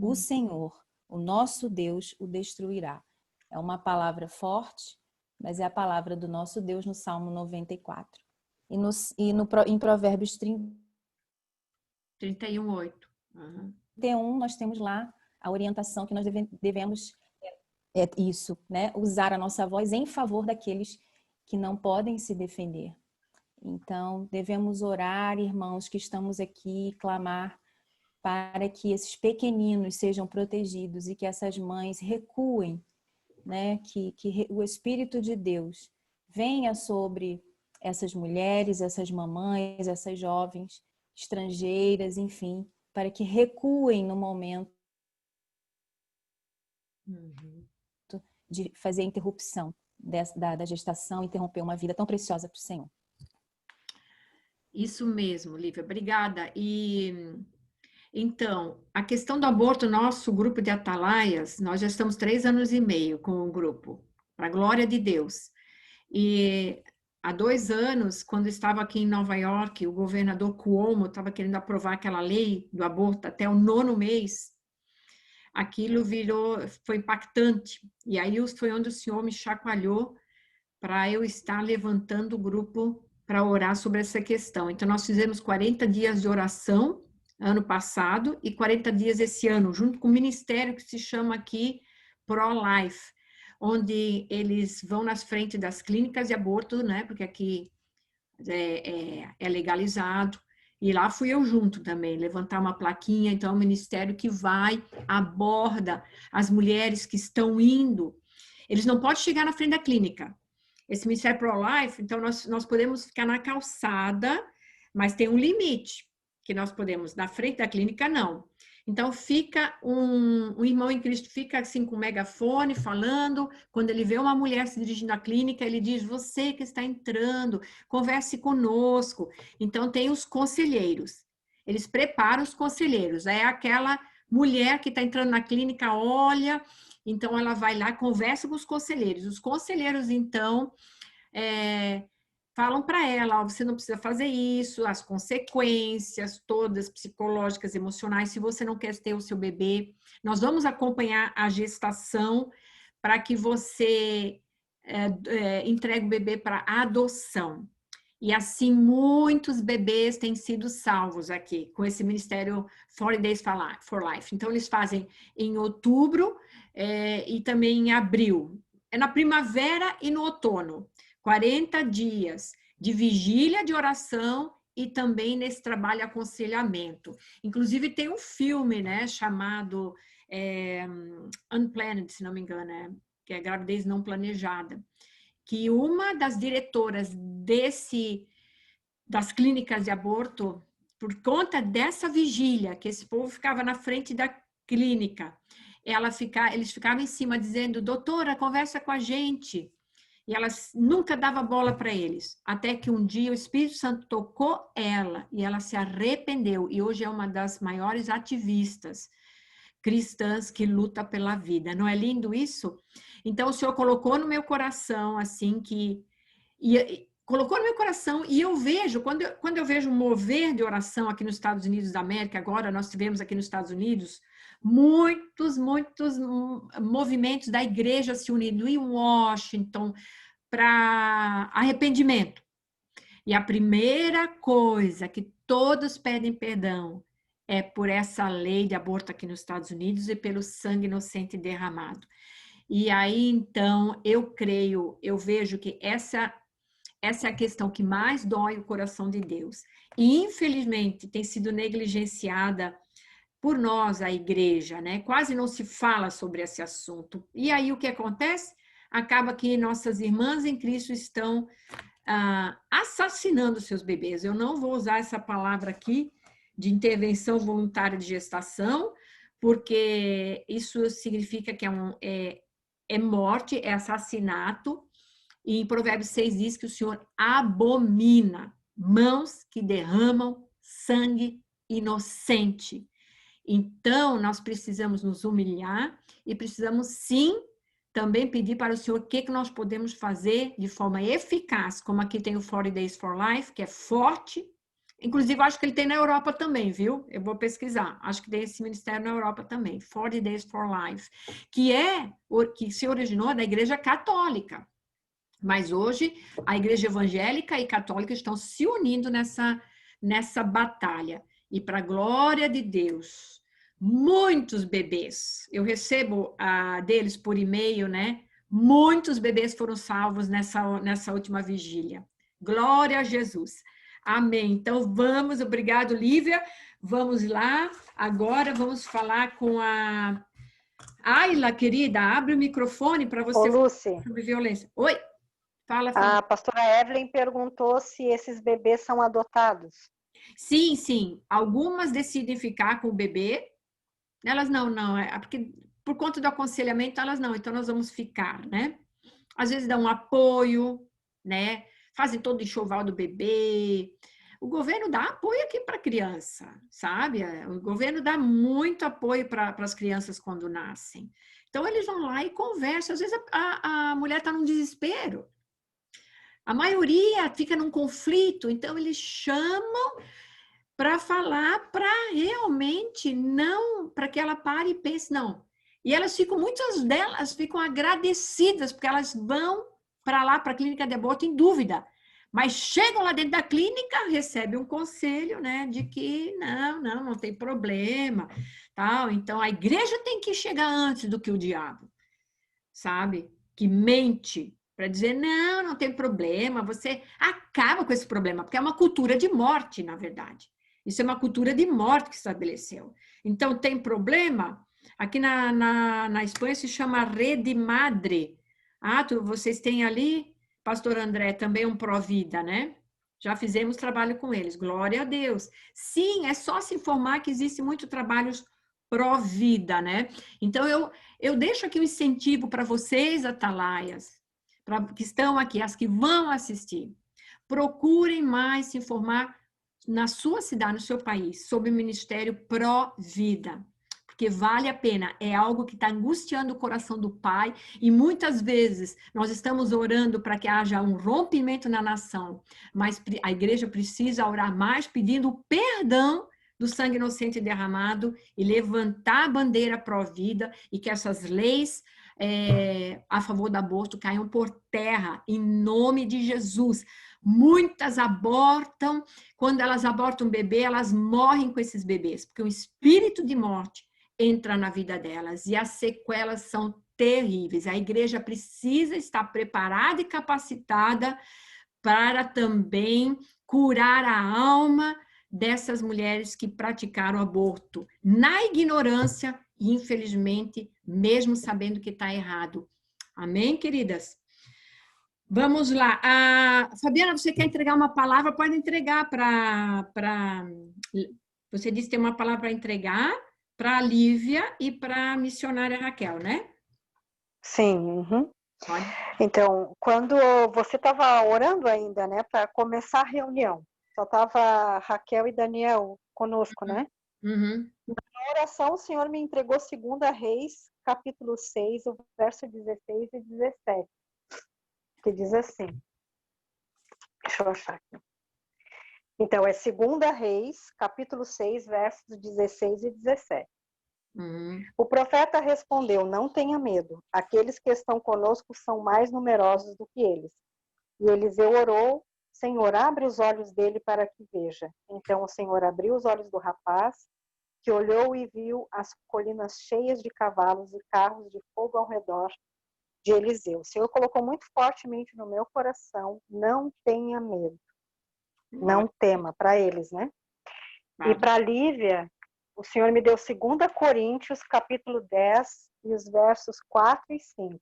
O Senhor, o nosso Deus, o destruirá. É uma palavra forte, mas é a palavra do nosso Deus no Salmo 94. Em Provérbios 31:8. 31, nós temos lá a orientação que nós devemos isso, né? Usar a nossa voz em favor daqueles que não podem se defender. Então, devemos orar, irmãos, que estamos aqui, clamar para que esses pequeninos sejam protegidos e que essas mães recuem, né? Que o Espírito de Deus venha sobre essas mulheres, essas mamães, essas jovens estrangeiras, enfim, para que recuem no momento de fazer a interrupção da gestação, interromper uma vida tão preciosa para o Senhor. Isso mesmo, Lívia, obrigada. E então, a questão do aborto, nosso grupo de atalaias, nós já estamos 3 anos e meio com o grupo, para a glória de Deus. E há 2 anos, quando estava aqui em Nova York, o governador Cuomo estava querendo aprovar aquela lei do aborto até o 9º mês. Aquilo foi impactante. E aí foi onde o Senhor me chacoalhou para eu estar levantando o grupo para orar sobre essa questão. Então, nós fizemos 40 dias de oração ano passado e 40 dias esse ano, junto com o ministério que se chama aqui Pro-Life, onde eles vão nas frentes das clínicas de aborto, né? Porque aqui é legalizado. E lá fui eu junto também, levantar uma plaquinha. Então, é um ministério que aborda as mulheres que estão indo. Eles não podem chegar na frente da clínica. Esse Ministério Pro-Life, então, nós podemos ficar na calçada, mas tem um limite, que nós podemos, na frente da clínica, não. Então, fica um irmão em Cristo, fica assim com um megafone, falando. Quando ele vê uma mulher se dirigindo à clínica, ele diz, você que está entrando, converse conosco. Então, tem os conselheiros. Eles preparam os conselheiros. É aquela mulher que está entrando na clínica, olha, então ela vai lá, conversa com os conselheiros. Os conselheiros, então, falam para ela, você não precisa fazer isso, as consequências todas psicológicas, emocionais, se você não quer ter o seu bebê. Nós vamos acompanhar a gestação para que você entregue o bebê para adoção. E assim, muitos bebês têm sido salvos aqui, com esse Ministério 40 Days for Life. Então, eles fazem em outubro e também em abril. É na primavera e no outono. 40 dias de vigília, de oração e também nesse trabalho de aconselhamento. Inclusive, tem um filme, né, chamado Unplanned, se não me engano, que é Gravidez Não Planejada, que uma das diretoras das clínicas de aborto, por conta dessa vigília, que esse povo ficava na frente da clínica, eles ficavam em cima dizendo, doutora, conversa com a gente. E ela nunca dava bola para eles, até que um dia o Espírito Santo tocou ela e ela se arrependeu. E hoje é uma das maiores ativistas cristãs que luta pela vida. Não é lindo isso? Então, o Senhor colocou no meu coração, assim, colocou no meu coração, e eu vejo, quando eu vejo um mover de oração aqui nos Estados Unidos da América, agora nós tivemos aqui nos Estados Unidos, muitos movimentos da igreja se unindo em Washington para arrependimento. E a primeira coisa que todos pedem perdão é por essa lei de aborto aqui nos Estados Unidos e pelo sangue inocente derramado. E aí, então, eu creio, eu vejo que essa é a questão que mais dói o coração de Deus. E, infelizmente, tem sido negligenciada por nós, a igreja, né? Quase não se fala sobre esse assunto. E aí, o que acontece? Acaba que nossas irmãs em Cristo estão assassinando seus bebês. Eu não vou usar essa palavra aqui de intervenção voluntária de gestação, porque isso significa que é morte, é assassinato. E em Provérbios 6 diz que o Senhor abomina mãos que derramam sangue inocente. Então, nós precisamos nos humilhar e precisamos, sim, também pedir para o Senhor o que nós podemos fazer de forma eficaz, como aqui tem o 40 Days for Life, que é forte. Inclusive, eu acho que ele tem na Europa também, viu? Eu vou pesquisar. Acho que tem esse ministério na Europa também, 40 Days for Life, que se originou da Igreja Católica. Mas hoje, a Igreja Evangélica e Católica estão se unindo nessa batalha. E para a glória de Deus, muitos bebês, eu recebo deles por e-mail, né? Muitos bebês foram salvos nessa última vigília. Glória a Jesus. Amém. Então, obrigado, Lívia. Vamos lá. Agora, vamos falar com a Ayla, querida. Abre o microfone para você falar sobre violência. Oi. Fala. A pastora Evelyn perguntou se esses bebês são adotados. Sim, sim. Algumas decidem ficar com o bebê. Elas não. Porque por conta do aconselhamento, elas não. Então, nós vamos ficar, né? Às vezes dão um apoio, né? Fazem todo o enxoval do bebê. O governo dá apoio aqui para a criança, sabe? O governo dá muito apoio para as crianças quando nascem. Então, eles vão lá e conversam. Às vezes, a mulher está num desespero. A maioria fica num conflito, então eles chamam para falar, para realmente não, para que ela pare e pense, não. E muitas delas ficam agradecidas, porque elas vão para lá, para a clínica de aborto, em dúvida. Mas chegam lá dentro da clínica, recebem um conselho, né, de que não tem problema, tal. Então, a igreja tem que chegar antes do que o diabo, sabe? Que mente, para dizer, não tem problema, você acaba com esse problema, porque é uma cultura de morte, na verdade. Isso é uma cultura de morte que se estabeleceu. Então, tem problema? Aqui na Espanha se chama Rede Madre. Vocês têm ali, pastor André, também um pró-vida, né? Já fizemos trabalho com eles, glória a Deus. Sim, é só se informar que existe muito trabalhos pró-vida, né? Então, eu deixo aqui um incentivo para vocês, atalaias, que estão aqui, as que vão assistir. Procurem mais se informar na sua cidade, no seu país, sobre o Ministério Pró-Vida. Porque vale a pena, é algo que está angustiando o coração do pai, e muitas vezes nós estamos orando para que haja um rompimento na nação, mas a igreja precisa orar mais, pedindo o perdão do sangue inocente derramado e levantar a bandeira pró-vida, e que essas leis a favor do aborto caiam por terra, em nome de Jesus. Muitas abortam, quando elas abortam um bebê, elas morrem com esses bebês, porque o espírito de morte entra na vida delas, e as sequelas são terríveis. A igreja precisa estar preparada e capacitada para também curar a alma dessas mulheres que praticaram aborto na ignorância e, infelizmente, mesmo sabendo que está errado. Amém, queridas? Vamos lá. Fabiana, você quer entregar uma palavra? Pode entregar para... Você disse que tem uma palavra para entregar para a Lívia e para a missionária Raquel, né? Sim. Uhum. Pode. Então, quando você estava orando ainda, né, para começar a reunião, só estava Raquel e Daniel conosco, né? Uhum. Na oração, o Senhor me entregou 2 Reis, capítulo 6, o verso 16 e 17, que diz assim. Deixa eu achar aqui. Então, é 2 Reis, capítulo 6, versos 16 e 17. O profeta respondeu: não tenha medo, aqueles que estão conosco são mais numerosos do que eles. E Eliseu orou: Senhor, abre os olhos dele para que veja. Então o Senhor abriu os olhos do rapaz, que olhou e viu as colinas cheias de cavalos e carros de fogo ao redor de Eliseu. O Senhor colocou muito fortemente no meu coração: não tenha medo, não tema, para eles, né? E para Lívia, o Senhor me deu 2 Coríntios, capítulo 10, e os versos 4 e 5,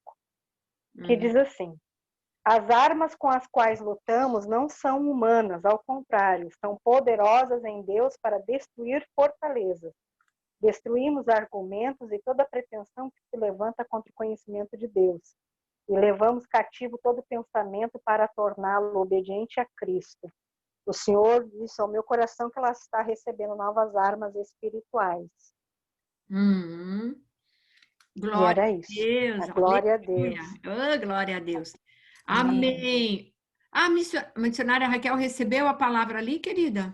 que diz assim: as armas com as quais lutamos não são humanas, ao contrário, são poderosas em Deus para destruir fortalezas. Destruímos argumentos e toda pretensão que se levanta contra o conhecimento de Deus. E levamos cativo todo pensamento para torná-lo obediente a Cristo. O Senhor disse ao meu coração que ela está recebendo novas armas espirituais. Glória a Deus. Glória a Deus. Oh, glória a Deus. Amém. A missionária Raquel recebeu a palavra ali, querida?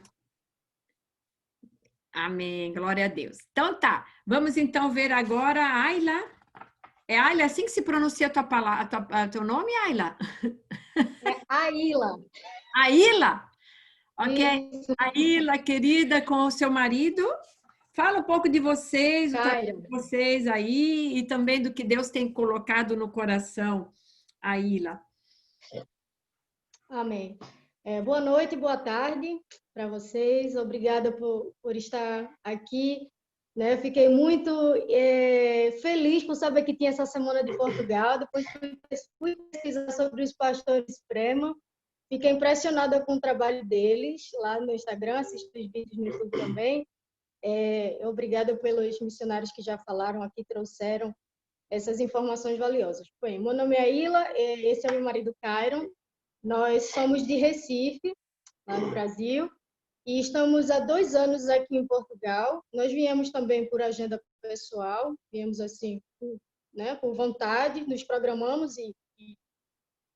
Amém. Glória a Deus. Então tá. Vamos então ver agora a Ayla. É Ayla assim que se pronuncia a tua palavra, teu nome, Ayla? É Ayla. Ayla? Ok. Isso. Ayla, querida, com o seu marido. Fala um pouco de vocês, o trabalho de Cairo. vocês aí e também do que Deus tem colocado no coração, Ayla. Amém. Boa noite, boa tarde para vocês. Obrigada por estar aqui. Né? Fiquei muito feliz por saber que tinha essa semana de Portugal. Depois fui pesquisar sobre os pastores Frema. Fiquei impressionada com o trabalho deles lá no Instagram, assisti os vídeos no YouTube também. Obrigada pelos missionários que já falaram aqui, trouxeram essas informações valiosas. Bem, meu nome é Ayla, esse é meu marido Cairo. Nós somos de Recife, lá no Brasil, e estamos há 2 anos aqui em Portugal. Nós viemos também por agenda pessoal, viemos assim, por vontade, nos programamos e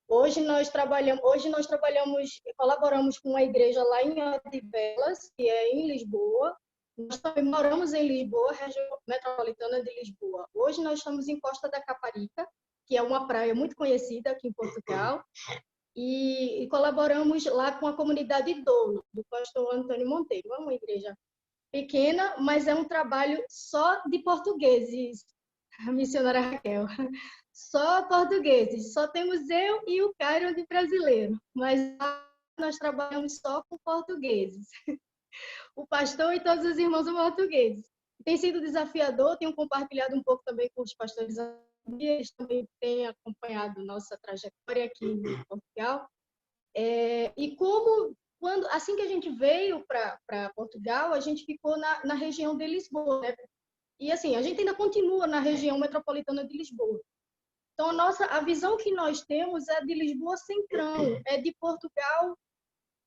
hoje nós trabalhamos e colaboramos com uma igreja lá em Odivelas, que é em Lisboa. Nós também moramos em Lisboa, região metropolitana de Lisboa. Hoje nós estamos em Costa da Caparica, que é uma praia muito conhecida aqui em Portugal. E colaboramos lá com a comunidade Douro, do pastor Antônio Monteiro. É uma igreja pequena, mas é um trabalho só de portugueses, a missionária Raquel. Só portugueses. Só temos eu e o Cairo de brasileiro, mas nós trabalhamos só com portugueses. O pastor e todos os irmãos são portugueses. Tem sido desafiador, tenho compartilhado um pouco também com os pastores. Eles também têm acompanhado nossa trajetória aqui em Portugal. E assim que a gente veio para Portugal, a gente ficou na região de Lisboa, né? E assim, a gente ainda continua na região metropolitana de Lisboa. Então, a visão que nós temos é de Lisboa centrão, é de Portugal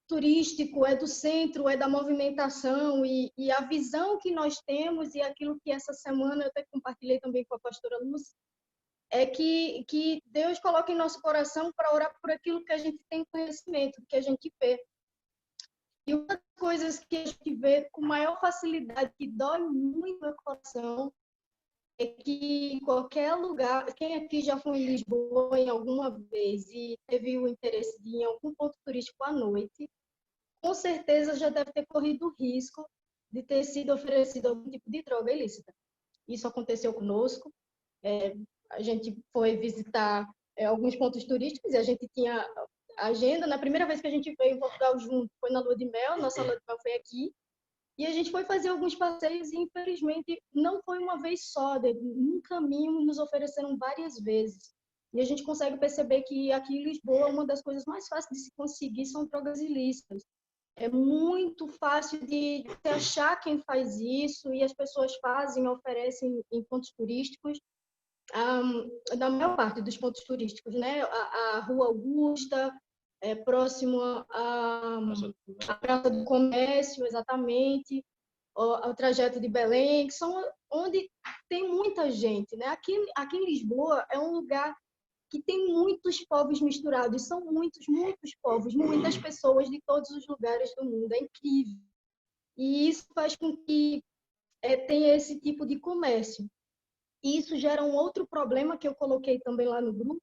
turístico, é do centro, é da movimentação, e a visão que nós temos, e aquilo que essa semana eu até compartilhei também com a pastora Lúcia, é que Deus coloca em nosso coração para orar por aquilo que a gente tem conhecimento, que a gente vê. E uma das coisas que a gente vê com maior facilidade, que dói muito no meu coração, é que em qualquer lugar, quem aqui já foi em Lisboa em alguma vez e teve o interesse de ir em algum ponto turístico à noite, com certeza já deve ter corrido o risco de ter sido oferecido algum tipo de droga ilícita. Isso aconteceu conosco. A gente foi visitar alguns pontos turísticos e a gente tinha agenda. Na primeira vez que a gente veio em Portugal junto, foi na lua de mel, nossa lua de mel foi aqui. E a gente foi fazer alguns passeios e, infelizmente, não foi uma vez só. Num caminho, nos ofereceram várias vezes. E a gente consegue perceber que aqui em Lisboa, uma das coisas mais fáceis de se conseguir são drogas ilícitas. É muito fácil de achar quem faz isso, e as pessoas fazem, oferecem em pontos turísticos. Da maior parte dos pontos turísticos, né? A Rua Augusta, próximo à Praça do Comércio, exatamente. ao trajeto de Belém, que são onde tem muita gente, né? Aqui em Lisboa é um lugar que tem muitos povos misturados, são muitos povos, muitas pessoas de todos os lugares do mundo, é incrível. E isso faz com que tenha esse tipo de comércio. E isso gera um outro problema que eu coloquei também lá no grupo,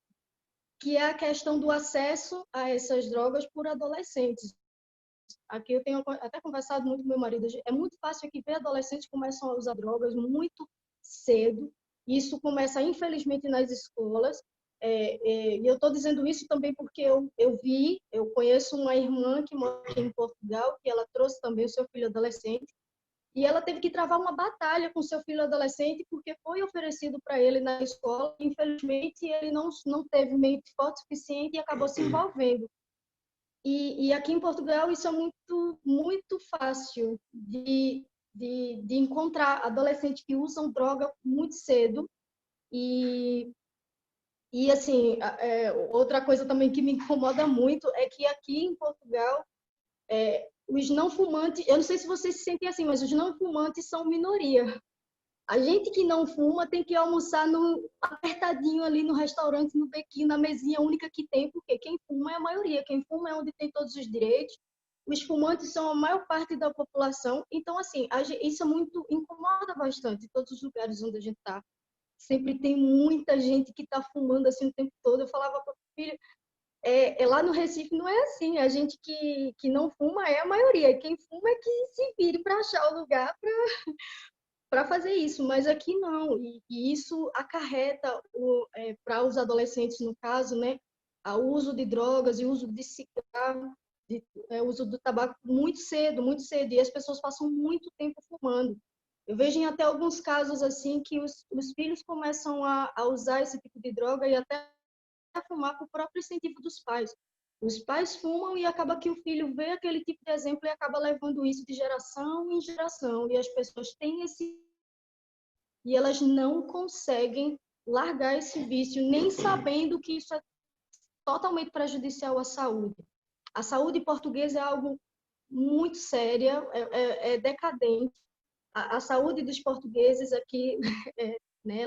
que é a questão do acesso a essas drogas por adolescentes. Aqui eu tenho até conversado muito com meu marido, é muito fácil aqui ver adolescentes que começam a usar drogas muito cedo. Isso começa, infelizmente, nas escolas. E eu estou dizendo isso também porque eu conheço uma irmã que mora aqui em Portugal, que ela trouxe também o seu filho adolescente, e ela teve que travar uma batalha com seu filho adolescente porque foi oferecido para ele na escola. Infelizmente, ele não teve mente forte o suficiente e acabou se envolvendo. E aqui em Portugal isso é muito fácil de encontrar adolescentes que usam droga muito cedo. E assim, outra coisa também que me incomoda muito é que aqui em Portugal, os não fumantes, eu não sei se vocês se sentem assim, mas os não fumantes são minoria. A gente que não fuma tem que almoçar apertadinho ali no restaurante, no bequinho, na mesinha única que tem, porque quem fuma é a maioria, quem fuma é onde tem todos os direitos. Os fumantes são a maior parte da população. Então, assim, isso incomoda bastante em todos os lugares onde a gente está. Sempre tem muita gente que está fumando assim o tempo todo. Eu falava para o filho, lá no Recife não é assim. A gente que não fuma é a maioria. Quem fuma é que se vire para achar o lugar para fazer isso, mas aqui não. E isso acarreta para os adolescentes, no caso, né, o uso de drogas e o uso de cigarro, o uso do tabaco muito cedo, e as pessoas passam muito tempo fumando. Eu vejo em até alguns casos assim que os filhos começam a usar esse tipo de droga e até a fumar por próprio incentivo dos pais. Os pais fumam e acaba que o filho vê aquele tipo de exemplo e acaba levando isso de geração em geração. E as pessoas têm e elas não conseguem largar esse vício, nem sabendo que isso é totalmente prejudicial à saúde. A saúde portuguesa é algo muito séria, é decadente. A saúde dos portugueses aqui, né,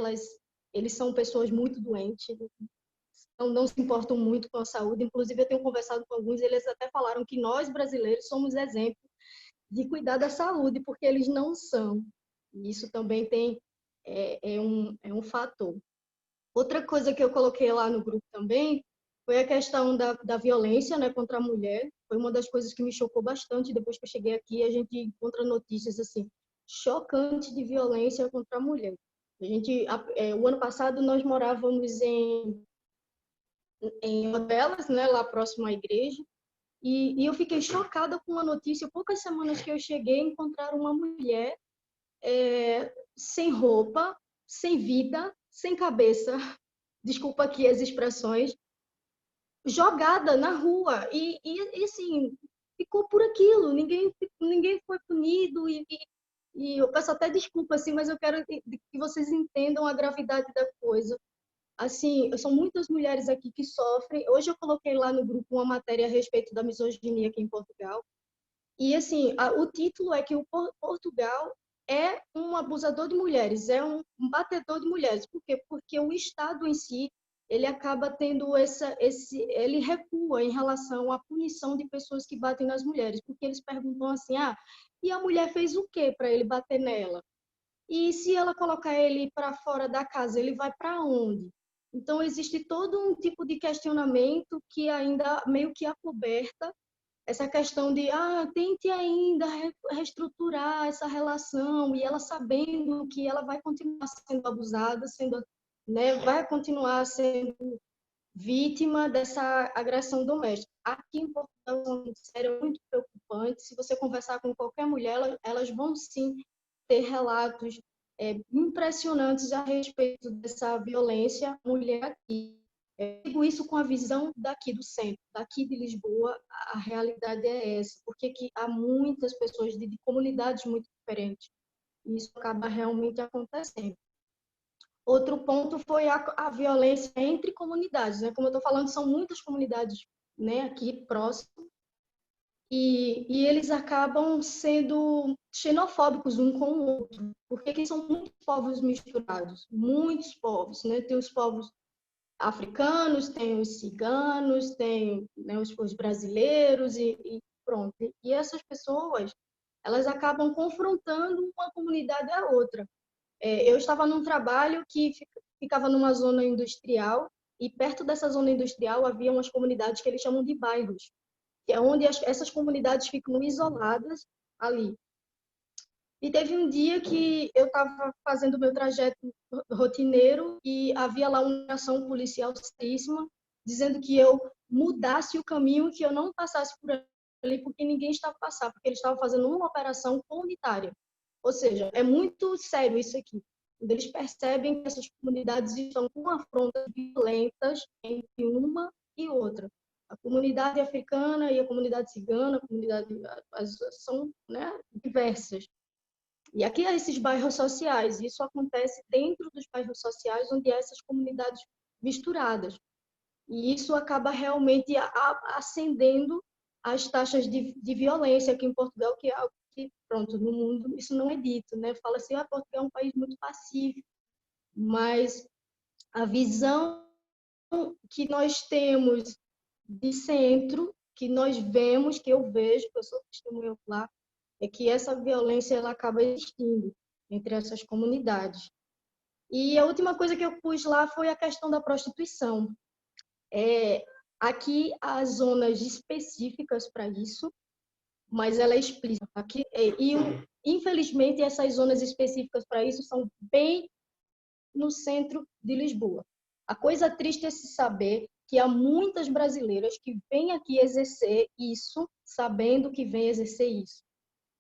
eles são pessoas muito doentes, não se importam muito com a saúde. Inclusive, eu tenho conversado com alguns, eles até falaram que nós, brasileiros, somos exemplo de cuidar da saúde, porque eles não são. E isso também é um fator. Outra coisa que eu coloquei lá no grupo também foi a questão da violência, né, contra a mulher. Foi uma das coisas que me chocou bastante. Depois que eu cheguei aqui, a gente encontra notícias assim chocantes de violência contra a mulher. O ano passado nós morávamos em Odelas, né, lá próximo à igreja, e eu fiquei chocada com uma notícia. Poucas semanas que eu cheguei, encontraram uma mulher sem roupa, sem vida, sem cabeça, desculpa aqui as expressões, jogada na rua. E assim, ficou por aquilo, ninguém foi punido. E eu peço até desculpa, assim, mas eu quero que vocês entendam a gravidade da coisa. Assim, são muitas mulheres aqui que sofrem. Hoje eu coloquei lá no grupo uma matéria a respeito da misoginia aqui em Portugal. E, assim, o título é que o Portugal é um abusador de mulheres, é um batedor de mulheres. Por quê? Porque o Estado em si, ele acaba tendo ele recua em relação à punição de pessoas que batem nas mulheres, porque eles perguntam assim, e a mulher fez o quê para ele bater nela? E se ela colocar ele para fora da casa, ele vai para onde? Então, existe todo um tipo de questionamento que ainda meio que acoberta essa questão de, tente ainda reestruturar essa relação, e ela sabendo que ela vai continuar sendo abusada, né, vai continuar sendo vítima dessa agressão doméstica. Aqui em Portugal, é muito preocupante. Se você conversar com qualquer mulher, elas vão sim ter relatos impressionantes a respeito dessa violência à mulher aqui. Eu digo isso com a visão daqui do centro, daqui de Lisboa, a realidade é essa, porque há muitas pessoas de comunidades muito diferentes, e isso acaba realmente acontecendo. Outro ponto foi a violência entre comunidades, né? Como eu estou falando, são muitas comunidades, né, aqui próximo, e eles acabam sendo xenofóbicos um com o outro, porque aqui são muitos povos misturados, muitos povos, né? Tem os povos africanos, tem os ciganos, tem, né, os brasileiros e pronto. E essas pessoas, elas acabam confrontando uma comunidade à outra. Eu estava num trabalho que ficava numa zona industrial e perto dessa zona industrial havia umas comunidades que eles chamam de bairros, que é onde essas comunidades ficam isoladas ali. E teve um dia que eu estava fazendo o meu trajeto rotineiro e havia lá uma ação policial seríssima, dizendo que eu mudasse o caminho, que eu não passasse por ali, porque ninguém estava passando, porque eles estavam fazendo uma operação comunitária. Ou seja, é muito sério isso aqui. Eles percebem que essas comunidades estão com afrontas violentas entre uma e outra. A comunidade africana e a comunidade cigana, são, né, diversas. E aqui há esses bairros sociais, isso acontece dentro dos bairros sociais, onde há essas comunidades misturadas. E isso acaba realmente acendendo as taxas de violência aqui em Portugal, que é algo que, pronto, no mundo isso não é dito, né? Fala-se, Portugal é um país muito pacífico, mas a visão que nós temos de centro, que nós vemos, que eu vejo, que eu sou testemunha lá, é que essa violência ela acaba existindo entre essas comunidades. E a última coisa que eu pus lá foi a questão da prostituição. Aqui há zonas específicas para isso, mas ela é explícita. Aqui, infelizmente, essas zonas específicas para isso são bem no centro de Lisboa. A coisa triste é se saber que há muitas brasileiras que vêm aqui exercer isso, sabendo que vêm exercer isso.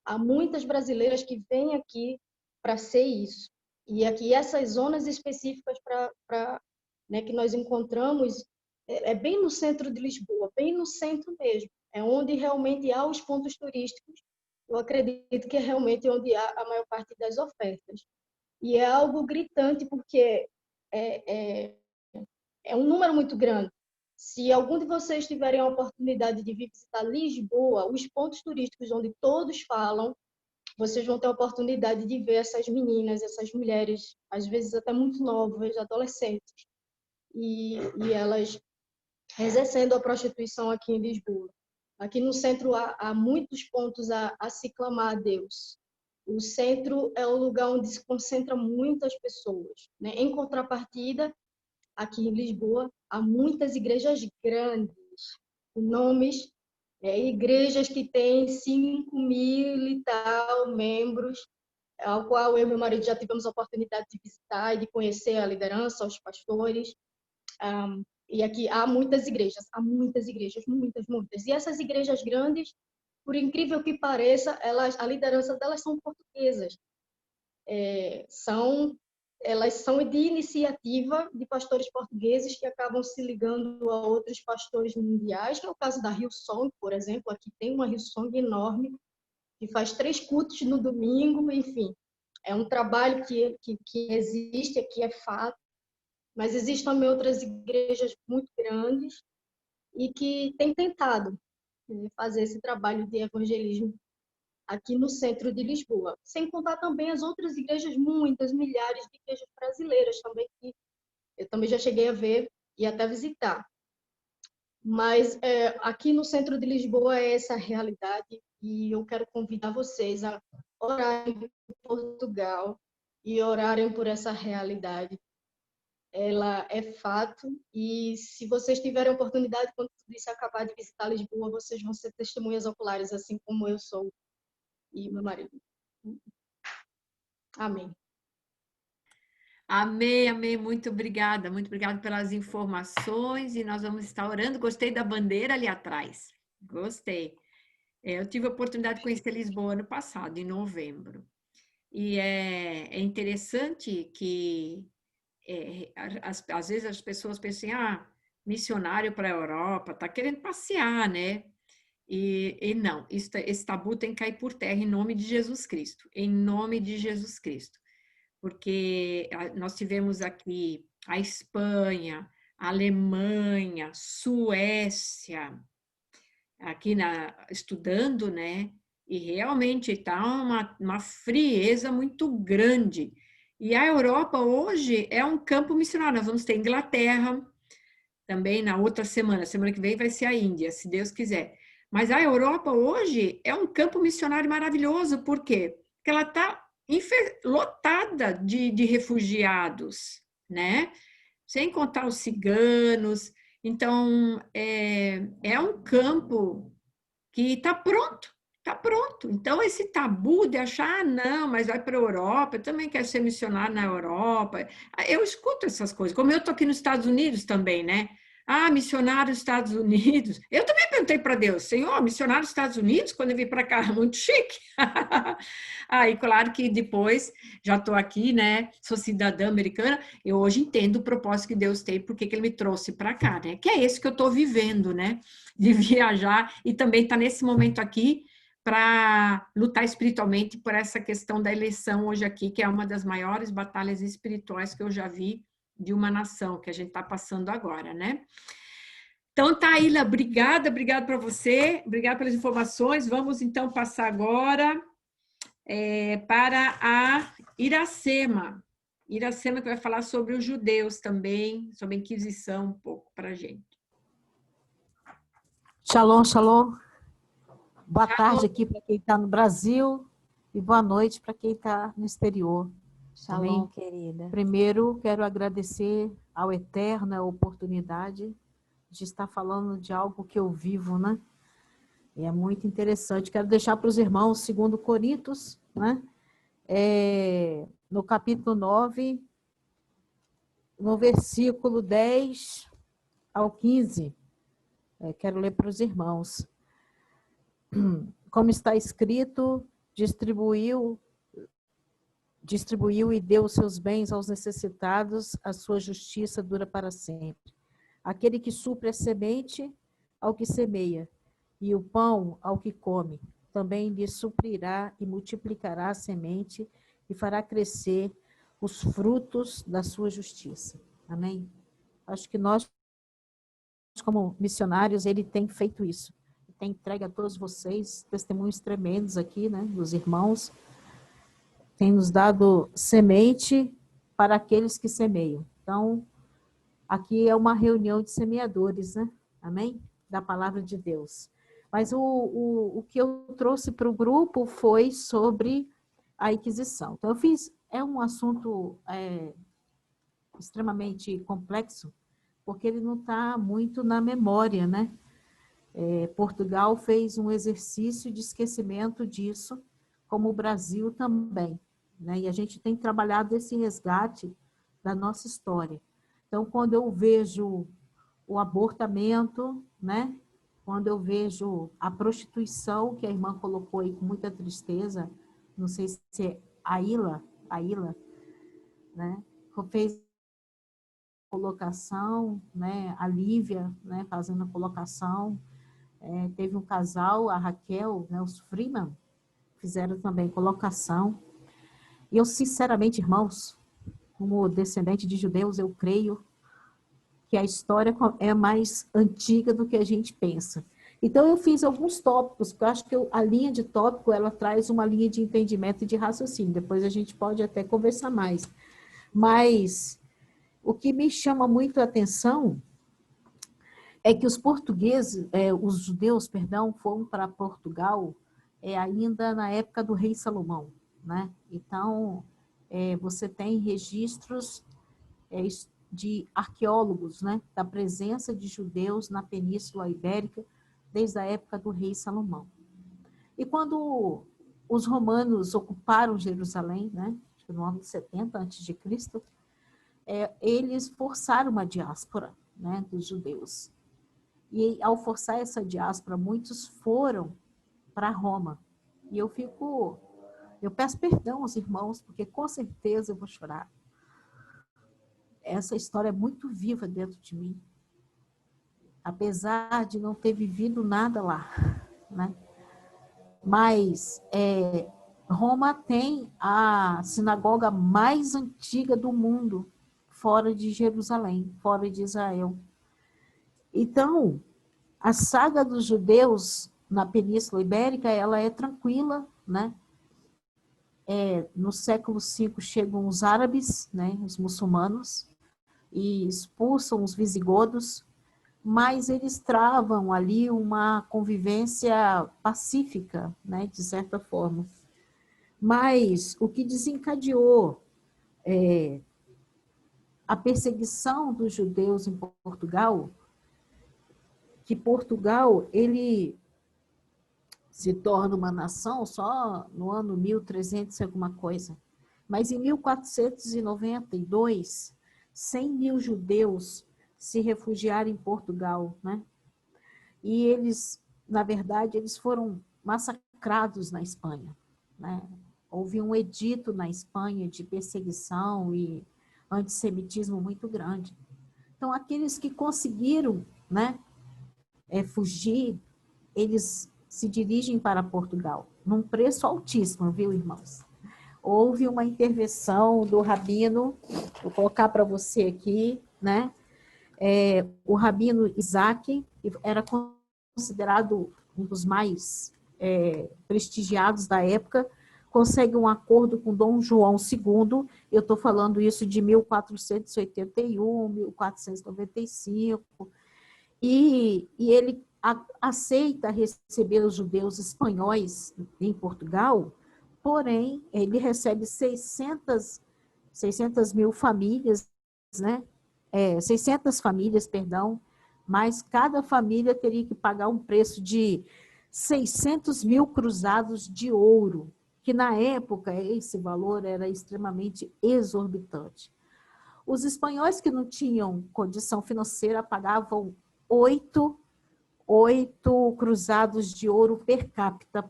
Há muitas brasileiras que vêm aqui para ser isso. E aqui essas zonas específicas né, que nós encontramos é bem no centro de Lisboa, bem no centro mesmo. É onde realmente há os pontos turísticos. Eu acredito que é realmente onde há a maior parte das ofertas. E é algo gritante porque é um número muito grande. Se algum de vocês tiverem a oportunidade de visitar Lisboa, os pontos turísticos onde todos falam, vocês vão ter a oportunidade de ver essas meninas, essas mulheres, às vezes até muito novas, adolescentes, e elas exercendo a prostituição aqui em Lisboa. Aqui no centro há muitos pontos a se clamar a Deus. O centro é o lugar onde se concentra muitas pessoas, né? Em contrapartida, aqui em Lisboa, há muitas igrejas grandes, com nomes, igrejas que têm 5.000 e tal membros, ao qual eu e meu marido já tivemos a oportunidade de visitar e de conhecer a liderança, os pastores. E aqui há muitas igrejas, muitas, muitas. E essas igrejas grandes, por incrível que pareça, a liderança delas são portuguesas. Elas são de iniciativa de pastores portugueses que acabam se ligando a outros pastores mundiais, que é o caso da Hillsong, por exemplo. Aqui tem uma Hillsong enorme, que faz 3 cultos no domingo, enfim. É um trabalho que existe, aqui é fato, mas existem também outras igrejas muito grandes e que têm tentado fazer esse trabalho de evangelismo aqui no centro de Lisboa. Sem contar também as outras igrejas, muitas, milhares de igrejas brasileiras também, que eu também já cheguei a ver e até visitar. Mas aqui no centro de Lisboa é essa a realidade e eu quero convidar vocês a orarem por Portugal e orarem por essa realidade. Ela é fato e se vocês tiverem a oportunidade, quando tudo isso acabar de visitar Lisboa, vocês vão ser testemunhas oculares, assim como eu sou e meu marido. Amém. Amém, amém. Muito obrigada pelas informações e nós vamos estar orando. Gostei da bandeira ali atrás. Gostei. Eu tive a oportunidade de conhecer Lisboa ano passado, em novembro. E é interessante que às vezes as pessoas pensam, missionário para a Europa, está querendo passear, né? E não, esse tabu tem que cair por terra em nome de Jesus Cristo, em nome de Jesus Cristo. Porque nós tivemos aqui a Espanha, a Alemanha, Suécia, aqui estudando, né? E realmente está uma frieza muito grande. E a Europa hoje é um campo missionário. Nós vamos ter Inglaterra também na outra semana que vem vai ser a Índia, se Deus quiser. Mas a Europa hoje é um campo missionário maravilhoso. Por quê? Porque ela está lotada de refugiados, né? Sem contar os ciganos. Então, é um campo que está pronto. Está pronto. Então, esse tabu de achar, não, mas vai para a Europa, eu também quero ser missionário na Europa. Eu escuto essas coisas, como eu estou aqui nos Estados Unidos também, né? Ah, missionário nos Estados Unidos. Eu também perguntei para Deus, Senhor, missionário nos Estados Unidos, quando eu vim para cá, muito chique. Aí, claro que depois, já estou aqui, né? Sou cidadã americana, eu hoje entendo o propósito que Deus tem, porque que Ele me trouxe para cá, né? Que é esse que eu estou vivendo, né? De viajar e também estar nesse momento aqui, para lutar espiritualmente por essa questão da eleição hoje aqui, que é uma das maiores batalhas espirituais que eu já vi de uma nação, que a gente está passando agora, né? Então, Taíla, obrigada para você, obrigada pelas informações. Vamos, então, passar agora para a Iracema. Iracema que vai falar sobre os judeus também, sobre a Inquisição um pouco para a gente. Shalom, shalom. Boa tarde aqui para quem está no Brasil e boa noite para quem está no exterior. Shalom, Também, querida. primeiro, quero agradecer ao Eterno a oportunidade de estar falando de algo que eu vivo, né? E é muito interessante. Quero deixar para os irmãos 2 Coríntios, né? No capítulo 9, no versículo 10 ao 15. Quero ler para os irmãos. Como está escrito, distribuiu e deu os seus bens aos necessitados, a sua justiça dura para sempre. Aquele que supre a semente ao que semeia, e o pão ao que come, também lhe suprirá e multiplicará a semente e fará crescer os frutos da sua justiça. Amém? Acho que nós, como missionários, ele tem feito isso. Tem entregue a todos vocês testemunhos tremendos aqui, né, dos irmãos. Tem nos dado semente para aqueles que semeiam. Então, aqui é uma reunião de semeadores, né? Amém? Da palavra de Deus. Mas o que eu trouxe para o grupo foi sobre a Inquisição. Então, é um assunto extremamente complexo, porque ele não está muito na memória, né? Portugal fez um exercício de esquecimento disso, como o Brasil também, né? E a gente tem trabalhado esse resgate da nossa história. Então, quando eu vejo o abortamento, né? Quando eu vejo a prostituição, que a irmã colocou aí com muita tristeza, não sei se é Aila, né? Fez colocação, né? A Lívia, né? Fazendo a colocação. Teve um casal, a Raquel, né, os Freeman, fizeram também colocação. E eu, sinceramente, irmãos, como descendente de judeus, eu creio que a história é mais antiga do que a gente pensa. Então, eu fiz alguns tópicos, porque eu acho que a linha de tópico, ela traz uma linha de entendimento e de raciocínio. Depois a gente pode até conversar mais. Mas o que me chama muito a atenção é que os judeus, foram para Portugal ainda na época do rei Salomão, né? Então, você tem registros de arqueólogos, né? Da presença de judeus na Península Ibérica desde a época do rei Salomão. E quando os romanos ocuparam Jerusalém, né? No ano 70 a.C., eles forçaram uma diáspora, né? Dos judeus. E ao forçar essa diáspora, muitos foram para Roma. E eu peço perdão aos irmãos, porque com certeza eu vou chorar. Essa história é muito viva dentro de mim. Apesar de não ter vivido nada lá, né? Mas Roma tem a sinagoga mais antiga do mundo, fora de Jerusalém, fora de Israel. Então, a saga dos judeus na Península Ibérica, ela é tranquila, né? No século V chegam os árabes, né, os muçulmanos, e expulsam os visigodos, mas eles travam ali uma convivência pacífica, né, de certa forma. Mas o que desencadeou a perseguição dos judeus em Portugal, que Portugal, ele se torna uma nação só no ano 1300 e alguma coisa. Mas em 1492, 100 mil judeus se refugiaram em Portugal, né? E eles, na verdade, eles foram massacrados na Espanha, né? Houve um edito na Espanha de perseguição e antissemitismo muito grande. Então, aqueles que conseguiram, né, fugir, eles se dirigem para Portugal, num preço altíssimo, viu, irmãos? Houve uma intervenção do rabino, vou colocar para você aqui, né? O rabino Isaac era considerado um dos mais prestigiados da época, consegue um acordo com Dom João II, eu estou falando isso de 1481, 1495, e ele aceita receber os judeus espanhóis em Portugal, porém, ele recebe 600 mil famílias, né? 600 famílias, perdão, mas cada família teria que pagar um preço de 600 mil cruzados de ouro, que na época esse valor era extremamente exorbitante. Os espanhóis que não tinham condição financeira pagavam 8 cruzados de ouro per capita,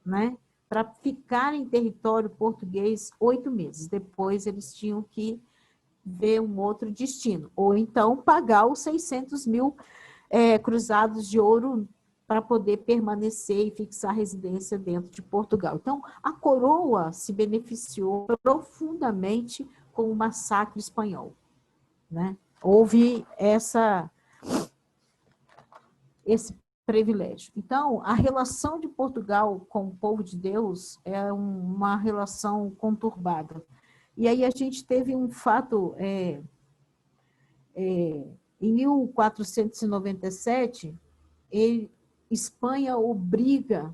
né? Para ficar em território português 8 meses. Depois eles tinham que ver um outro destino. Ou então pagar os 600 mil cruzados de ouro para poder permanecer e fixar residência dentro de Portugal. Então, a coroa se beneficiou profundamente com o massacre espanhol, né? Houve esse privilégio. Então, a relação de Portugal com o povo de Deus é uma relação conturbada. E aí a gente teve um fato, em 1497, Espanha obriga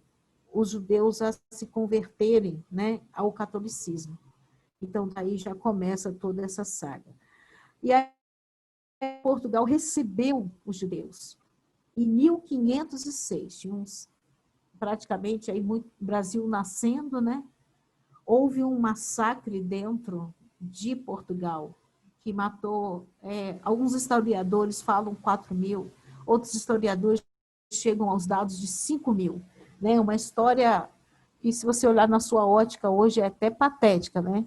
os judeus a se converterem, né, ao catolicismo. Então, daí já começa toda essa saga. E aí Portugal recebeu os judeus. Em 1506, praticamente aí muito Brasil nascendo, né? Houve um massacre dentro de Portugal que matou, alguns historiadores falam 4 mil, outros historiadores chegam aos dados de 5 mil, né? Uma história que, se você olhar na sua ótica hoje, é até patética, né?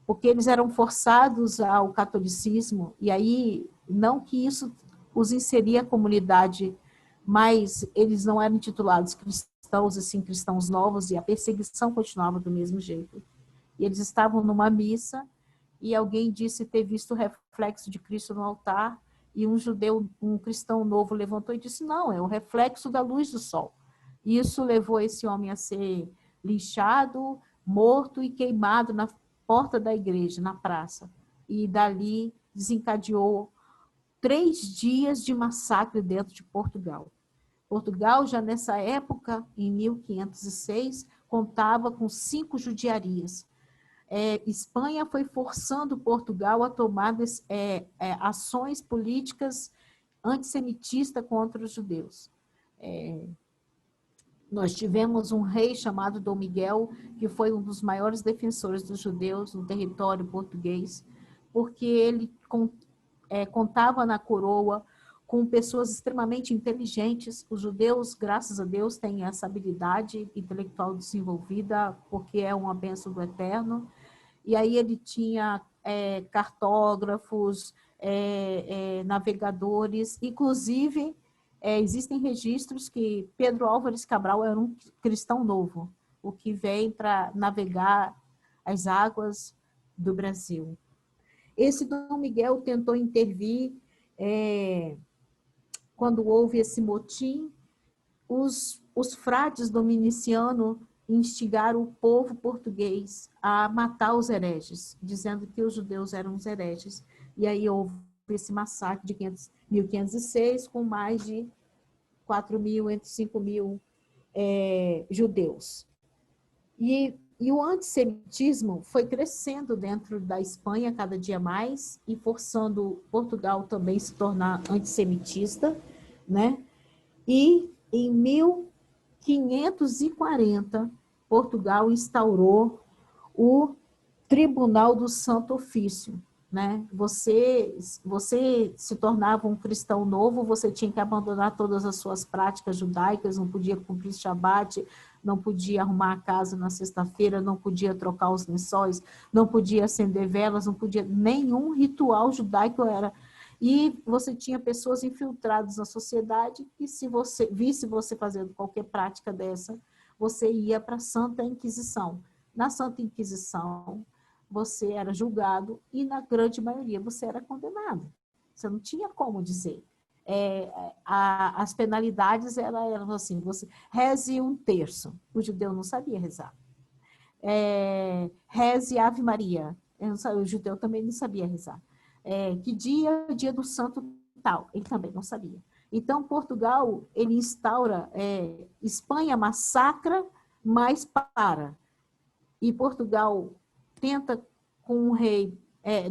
Porque eles eram forçados ao catolicismo, e aí, não que isso os inseria a comunidade, mas eles não eram intitulados cristãos, assim, cristãos novos, e a perseguição continuava do mesmo jeito. E eles estavam numa missa, e alguém disse ter visto o reflexo de Cristo no altar, e um judeu, um cristão novo, levantou e disse, não, é o reflexo da luz do sol. E isso levou esse homem a ser linchado, morto e queimado na porta da igreja, na praça. E dali desencadeou 3 dias de massacre dentro de Portugal. Portugal, já nessa época, em 1506, contava com 5 judiarias. Espanha foi forçando Portugal a tomar ações políticas antissemitistas contra os judeus. Nós tivemos um rei chamado Dom Miguel, que foi um dos maiores defensores dos judeus no território português, porque ele contava na coroa com pessoas extremamente inteligentes. Os judeus, graças a Deus, têm essa habilidade intelectual desenvolvida, porque é uma bênção do Eterno. E aí ele tinha cartógrafos, navegadores, inclusive existem registros que Pedro Álvares Cabral era um cristão novo, o que vem para navegar as águas do Brasil. Esse Dom Miguel tentou intervir quando houve esse motim. Os os frades dominicianos instigaram o povo português a matar os hereges, dizendo que os judeus eram os hereges. E aí houve esse massacre de 1506, com mais de 4.000, entre 5.000 judeus. E o antissemitismo foi crescendo dentro da Espanha cada dia mais e forçando Portugal também a se tornar antissemitista, né? E em 1540, Portugal instaurou o Tribunal do Santo Ofício, né? Você se tornava um cristão novo, você tinha que abandonar todas as suas práticas judaicas, não podia cumprir Shabat, não podia arrumar a casa na sexta-feira, não podia trocar os lençóis, não podia acender velas, não podia, nenhum ritual judaico era. E você tinha pessoas infiltradas na sociedade que, se você visse você fazendo qualquer prática dessa, você ia para a Santa Inquisição. Na Santa Inquisição, você era julgado e, na grande maioria, você era condenado. Você não tinha como dizer. As penalidades eram assim, você reze um terço. O judeu não sabia rezar. Reze Ave Maria. O judeu também não sabia rezar. Que dia do santo tal, ele também não sabia. Então, Portugal, ele instaura, Espanha massacra, mas para. E Portugal tenta, com o rei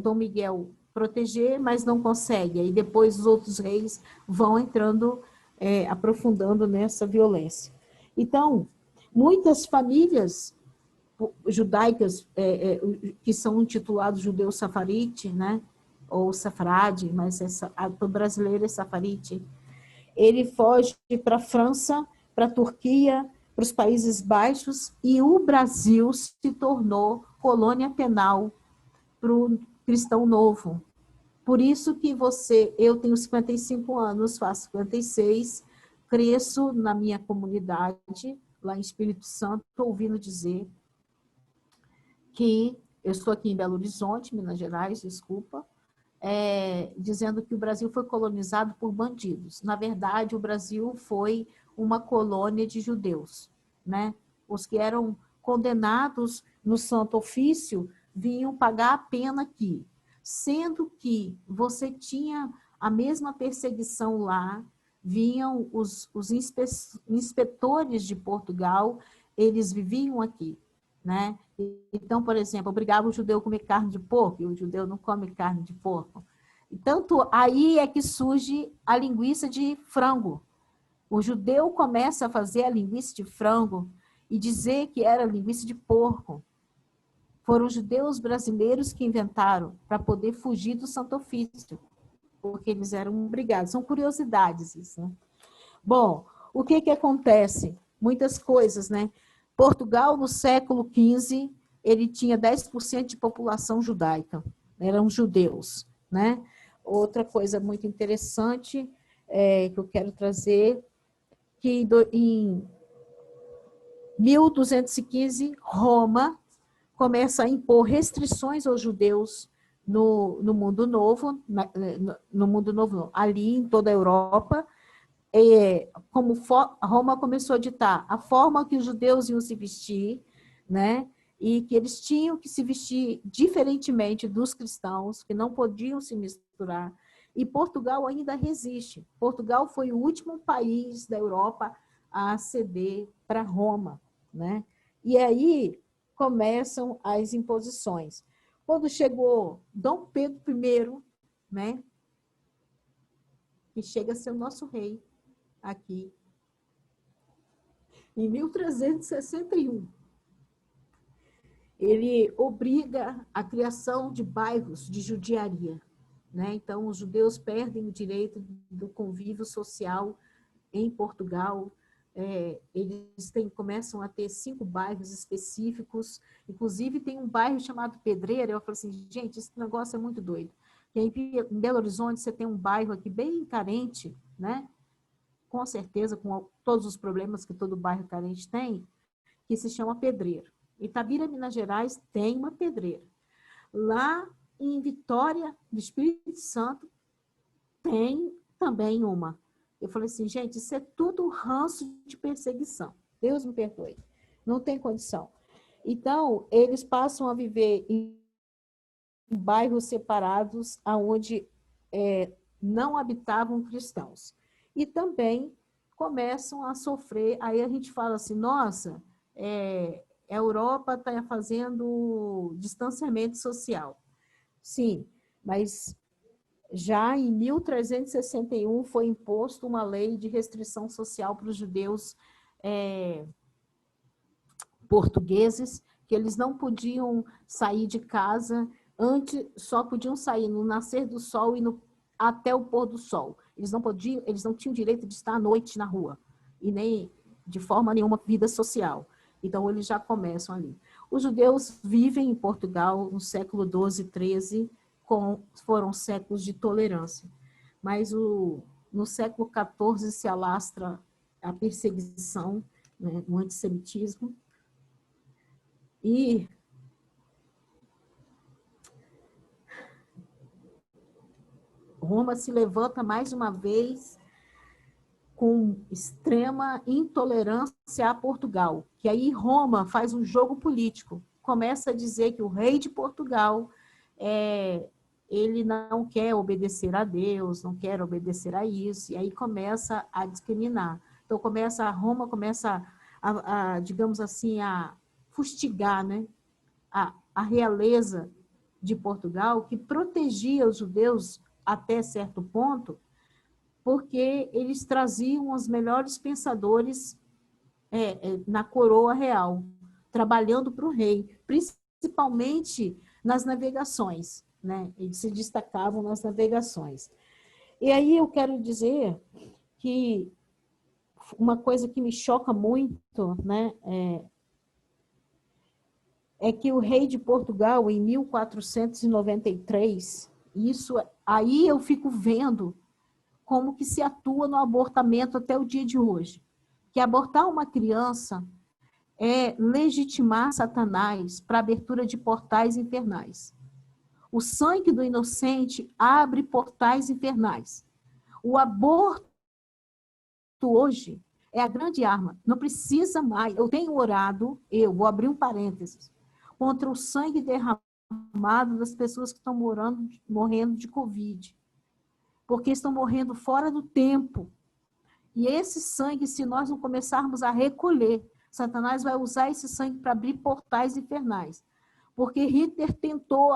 Dom Miguel, proteger, mas não consegue. Aí depois os outros reis vão entrando, aprofundando nessa violência. Então, muitas famílias judaicas, que são intitulados judeus safarite, né? Ou safrade, mas o brasileiro é safarite, ele foge para a França, para a Turquia, para os Países Baixos, e o Brasil se tornou colônia penal para o cristão novo. Por isso que eu tenho 55 anos, faço 56, cresço na minha comunidade, lá em Espírito Santo, ouvindo dizer que, eu estou aqui em Belo Horizonte, Minas Gerais, desculpa, dizendo que o Brasil foi colonizado por bandidos. Na verdade, o Brasil foi uma colônia de judeus, né? Os que eram condenados no Santo Ofício vinham pagar a pena aqui, sendo que você tinha a mesma perseguição lá, vinham os inspetores de Portugal, eles viviam aqui, né? Então, por exemplo, obrigava o judeu a comer carne de porco, e o judeu não come carne de porco. E tanto aí é que surge a linguiça de frango. O judeu começa a fazer a linguiça de frango e dizer que era linguiça de porco. Foram os judeus brasileiros que inventaram para poder fugir do Santo Ofício, porque eles eram obrigados. São curiosidades isso, né? Bom, o que acontece? Muitas coisas, né? Portugal, no século XV, ele tinha 10% de população judaica, eram judeus, né? Outra coisa muito interessante que eu quero trazer, que em 1215, Roma começa a impor restrições aos judeus no mundo novo, no mundo novo, ali em toda a Europa. Como Roma começou a ditar a forma que os judeus iam se vestir, né? E que eles tinham que se vestir diferentemente dos cristãos, que não podiam se misturar. E Portugal ainda resiste. Portugal foi o último país da Europa a ceder para Roma, né? E aí começam as imposições. Quando chegou Dom Pedro I, né? Que chega a ser o nosso rei aqui, em 1361, ele obriga a criação de bairros de judiaria, né? Então, os judeus perdem o direito do convívio social em Portugal. Eles começam a ter 5 bairros específicos, inclusive tem um bairro chamado Pedreira. Eu falo assim, gente, esse negócio é muito doido. E aí, em Belo Horizonte, você tem um bairro aqui bem carente, né? Com certeza, com todos os problemas que todo bairro carente tem, que se chama Pedreira. Itabira, Minas Gerais, tem uma pedreira. Lá em Vitória, do Espírito Santo, tem também uma. Eu falei assim, gente, isso é tudo ranço de perseguição. Deus me perdoe. Não tem condição. Então, eles passam a viver em bairros separados, onde não habitavam cristãos. E também começam a sofrer, aí a gente fala assim, nossa, a Europa está fazendo distanciamento social. Sim, mas já em 1361 foi imposto uma lei de restrição social para os judeus portugueses, que eles não podiam sair de casa, antes só podiam sair no nascer do sol e até o pôr do sol. Eles não tinham direito de estar à noite na rua, e nem de forma nenhuma vida social. Então, eles já começam ali. Os judeus vivem em Portugal no século XII, XIII, foram séculos de tolerância. Mas no século XIV se alastra a perseguição, né, o antissemitismo, e Roma se levanta mais uma vez com extrema intolerância a Portugal, que aí Roma faz um jogo político, começa a dizer que o rei de Portugal ele não quer obedecer a Deus, não quer obedecer a isso, e aí começa a discriminar. Então Roma começa digamos assim, a fustigar, né, a realeza de Portugal, que protegia os judeus até certo ponto, porque eles traziam os melhores pensadores na coroa real, trabalhando para o rei, principalmente nas navegações, né? Eles se destacavam nas navegações. E aí eu quero dizer que uma coisa que me choca muito, né, é que o rei de Portugal, em 1493, aí eu fico vendo como que se atua no abortamento até o dia de hoje. Que abortar uma criança é legitimar Satanás para a abertura de portais infernais. O sangue do inocente abre portais infernais. O aborto hoje é a grande arma. Não precisa mais. Eu tenho orado, vou abrir um parênteses, contra o sangue derramado das pessoas que estão morrendo de Covid. Porque estão morrendo fora do tempo. E esse sangue, se nós não começarmos a recolher, Satanás vai usar esse sangue para abrir portais infernais. Porque Hitler tentou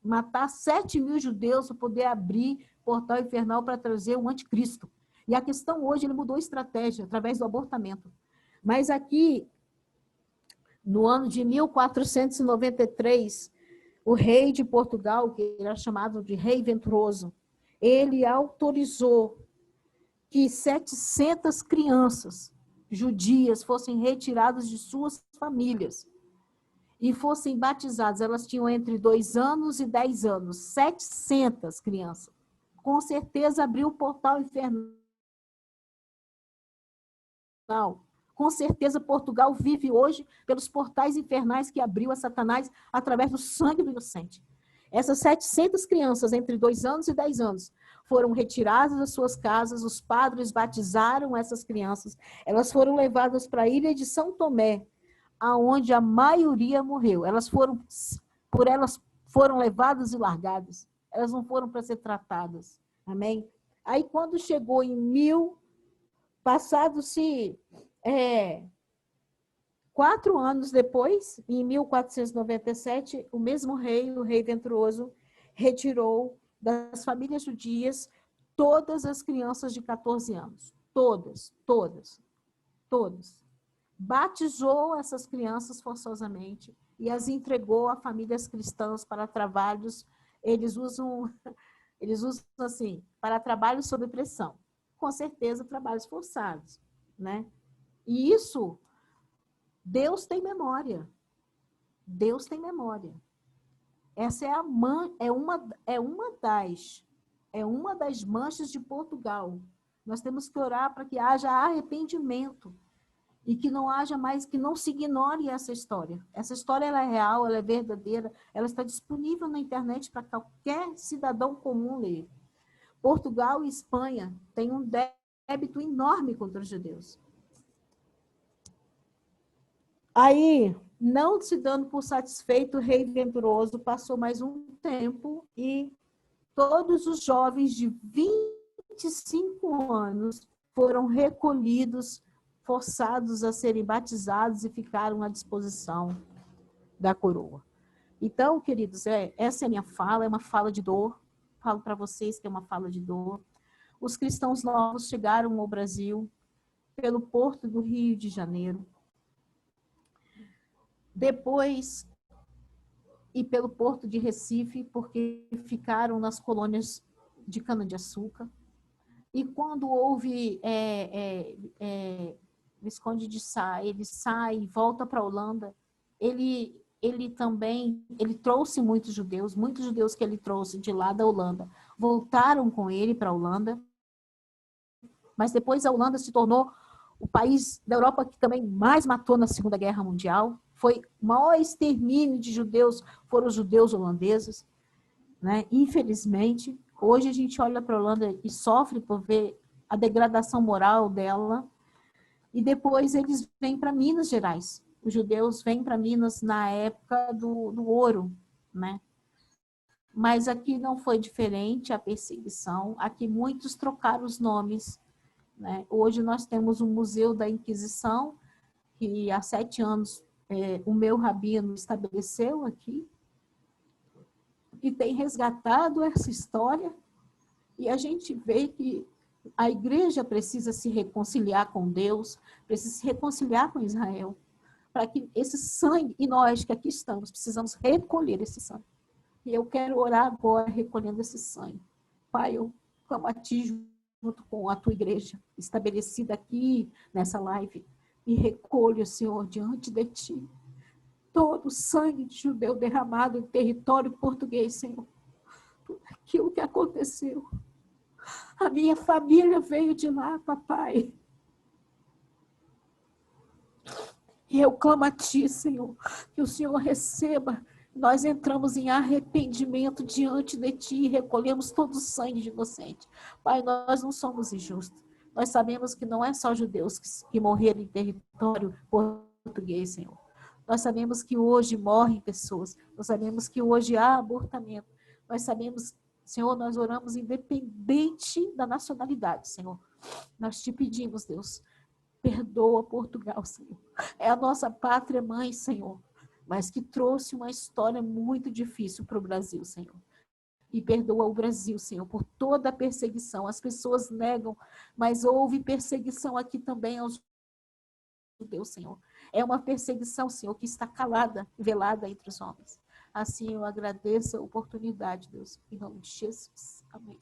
matar 7.000 judeus para poder abrir portal infernal para trazer o anticristo. E a questão hoje, ele mudou a estratégia através do abortamento. Mas aqui, no ano de 1493, o rei de Portugal, que era chamado de Rei Venturoso, ele autorizou que 700 crianças judias fossem retiradas de suas famílias e fossem batizadas. Elas tinham entre 2 anos e 10 anos. 700 crianças. Com certeza abriu o portal infernal. Com certeza Portugal vive hoje pelos portais infernais que abriu a Satanás através do sangue do inocente. Essas 700 crianças entre 2 anos e 10 anos foram retiradas das suas casas, os padres batizaram essas crianças, elas foram levadas para a ilha de São Tomé, aonde a maioria morreu. Elas foram levadas e largadas, elas não foram para ser tratadas. Amém? Aí quando chegou passados-se 4 anos depois, em 1497, o mesmo rei, o rei Venturoso, retirou das famílias judias todas as crianças de 14 anos. Todas. Batizou essas crianças forçosamente e as entregou a famílias cristãs para trabalhos, eles usam assim, para trabalhos sob pressão. Com certeza, trabalhos forçados, né? E isso, Deus tem memória. Deus tem memória. Essa é uma das manchas de Portugal. Nós temos que orar para que haja arrependimento e que não haja mais, que não se ignore essa história. Essa história ela é real, ela é verdadeira, ela está disponível na internet para qualquer cidadão comum ler. Portugal e Espanha têm um débito enorme contra os judeus. Aí, não se dando por satisfeito, o rei venturoso passou mais um tempo e todos os jovens de 25 anos foram recolhidos, forçados a serem batizados e ficaram à disposição da coroa. Então, queridos, essa é a minha fala, é uma fala de dor. Falo para vocês que é uma fala de dor. Os cristãos novos chegaram ao Brasil pelo porto do Rio de Janeiro. Depois, e pelo porto de Recife, porque ficaram nas colônias de cana-de-açúcar. E quando houve Visconde de Sá, ele sai e volta para a Holanda, ele trouxe muitos judeus que ele trouxe de lá da Holanda, voltaram com ele para a Holanda, mas depois a Holanda se tornou o país da Europa que também mais matou na Segunda Guerra Mundial. Foi o maior extermínio de judeus, foram os judeus holandeses, né? Infelizmente, hoje a gente olha para a Holanda e sofre por ver a degradação moral dela, e depois eles vêm para Minas Gerais. Os judeus vêm para Minas na época do ouro, né? Mas aqui não foi diferente a perseguição, aqui muitos trocaram os nomes, né? Hoje nós temos um Museu da Inquisição, que há 7 anos o meu rabino estabeleceu aqui, e tem resgatado essa história, e a gente vê que a igreja precisa se reconciliar com Deus, precisa se reconciliar com Israel, para que esse sangue, e nós que aqui estamos, precisamos recolher esse sangue. E eu quero orar agora recolhendo esse sangue. Pai, eu clamo a Ti junto com a Tua igreja, estabelecida aqui nessa live, e recolho, Senhor, diante de Ti, todo o sangue de judeu derramado em território português, Senhor. Tudo aquilo que aconteceu. A minha família veio de lá, papai. E eu clamo a Ti, Senhor, que o Senhor receba. Nós entramos em arrependimento diante de Ti e recolhemos todo o sangue de inocente. Pai, nós não somos injustos. Nós sabemos que não é só judeus que morreram em território português, Senhor. Nós sabemos que hoje morrem pessoas. Nós sabemos que hoje há abortamento. Nós sabemos, Senhor, nós oramos independente da nacionalidade, Senhor. Nós Te pedimos, Deus, perdoa Portugal, Senhor. É a nossa pátria mãe, Senhor, mas que trouxe uma história muito difícil para o Brasil, Senhor. E perdoa o Brasil, Senhor, por toda a perseguição. As pessoas negam, mas houve perseguição aqui também aos judeus, Senhor. É uma perseguição, Senhor, que está calada, velada entre os homens. Assim eu agradeço a oportunidade, Deus, em nome de Jesus. Amém.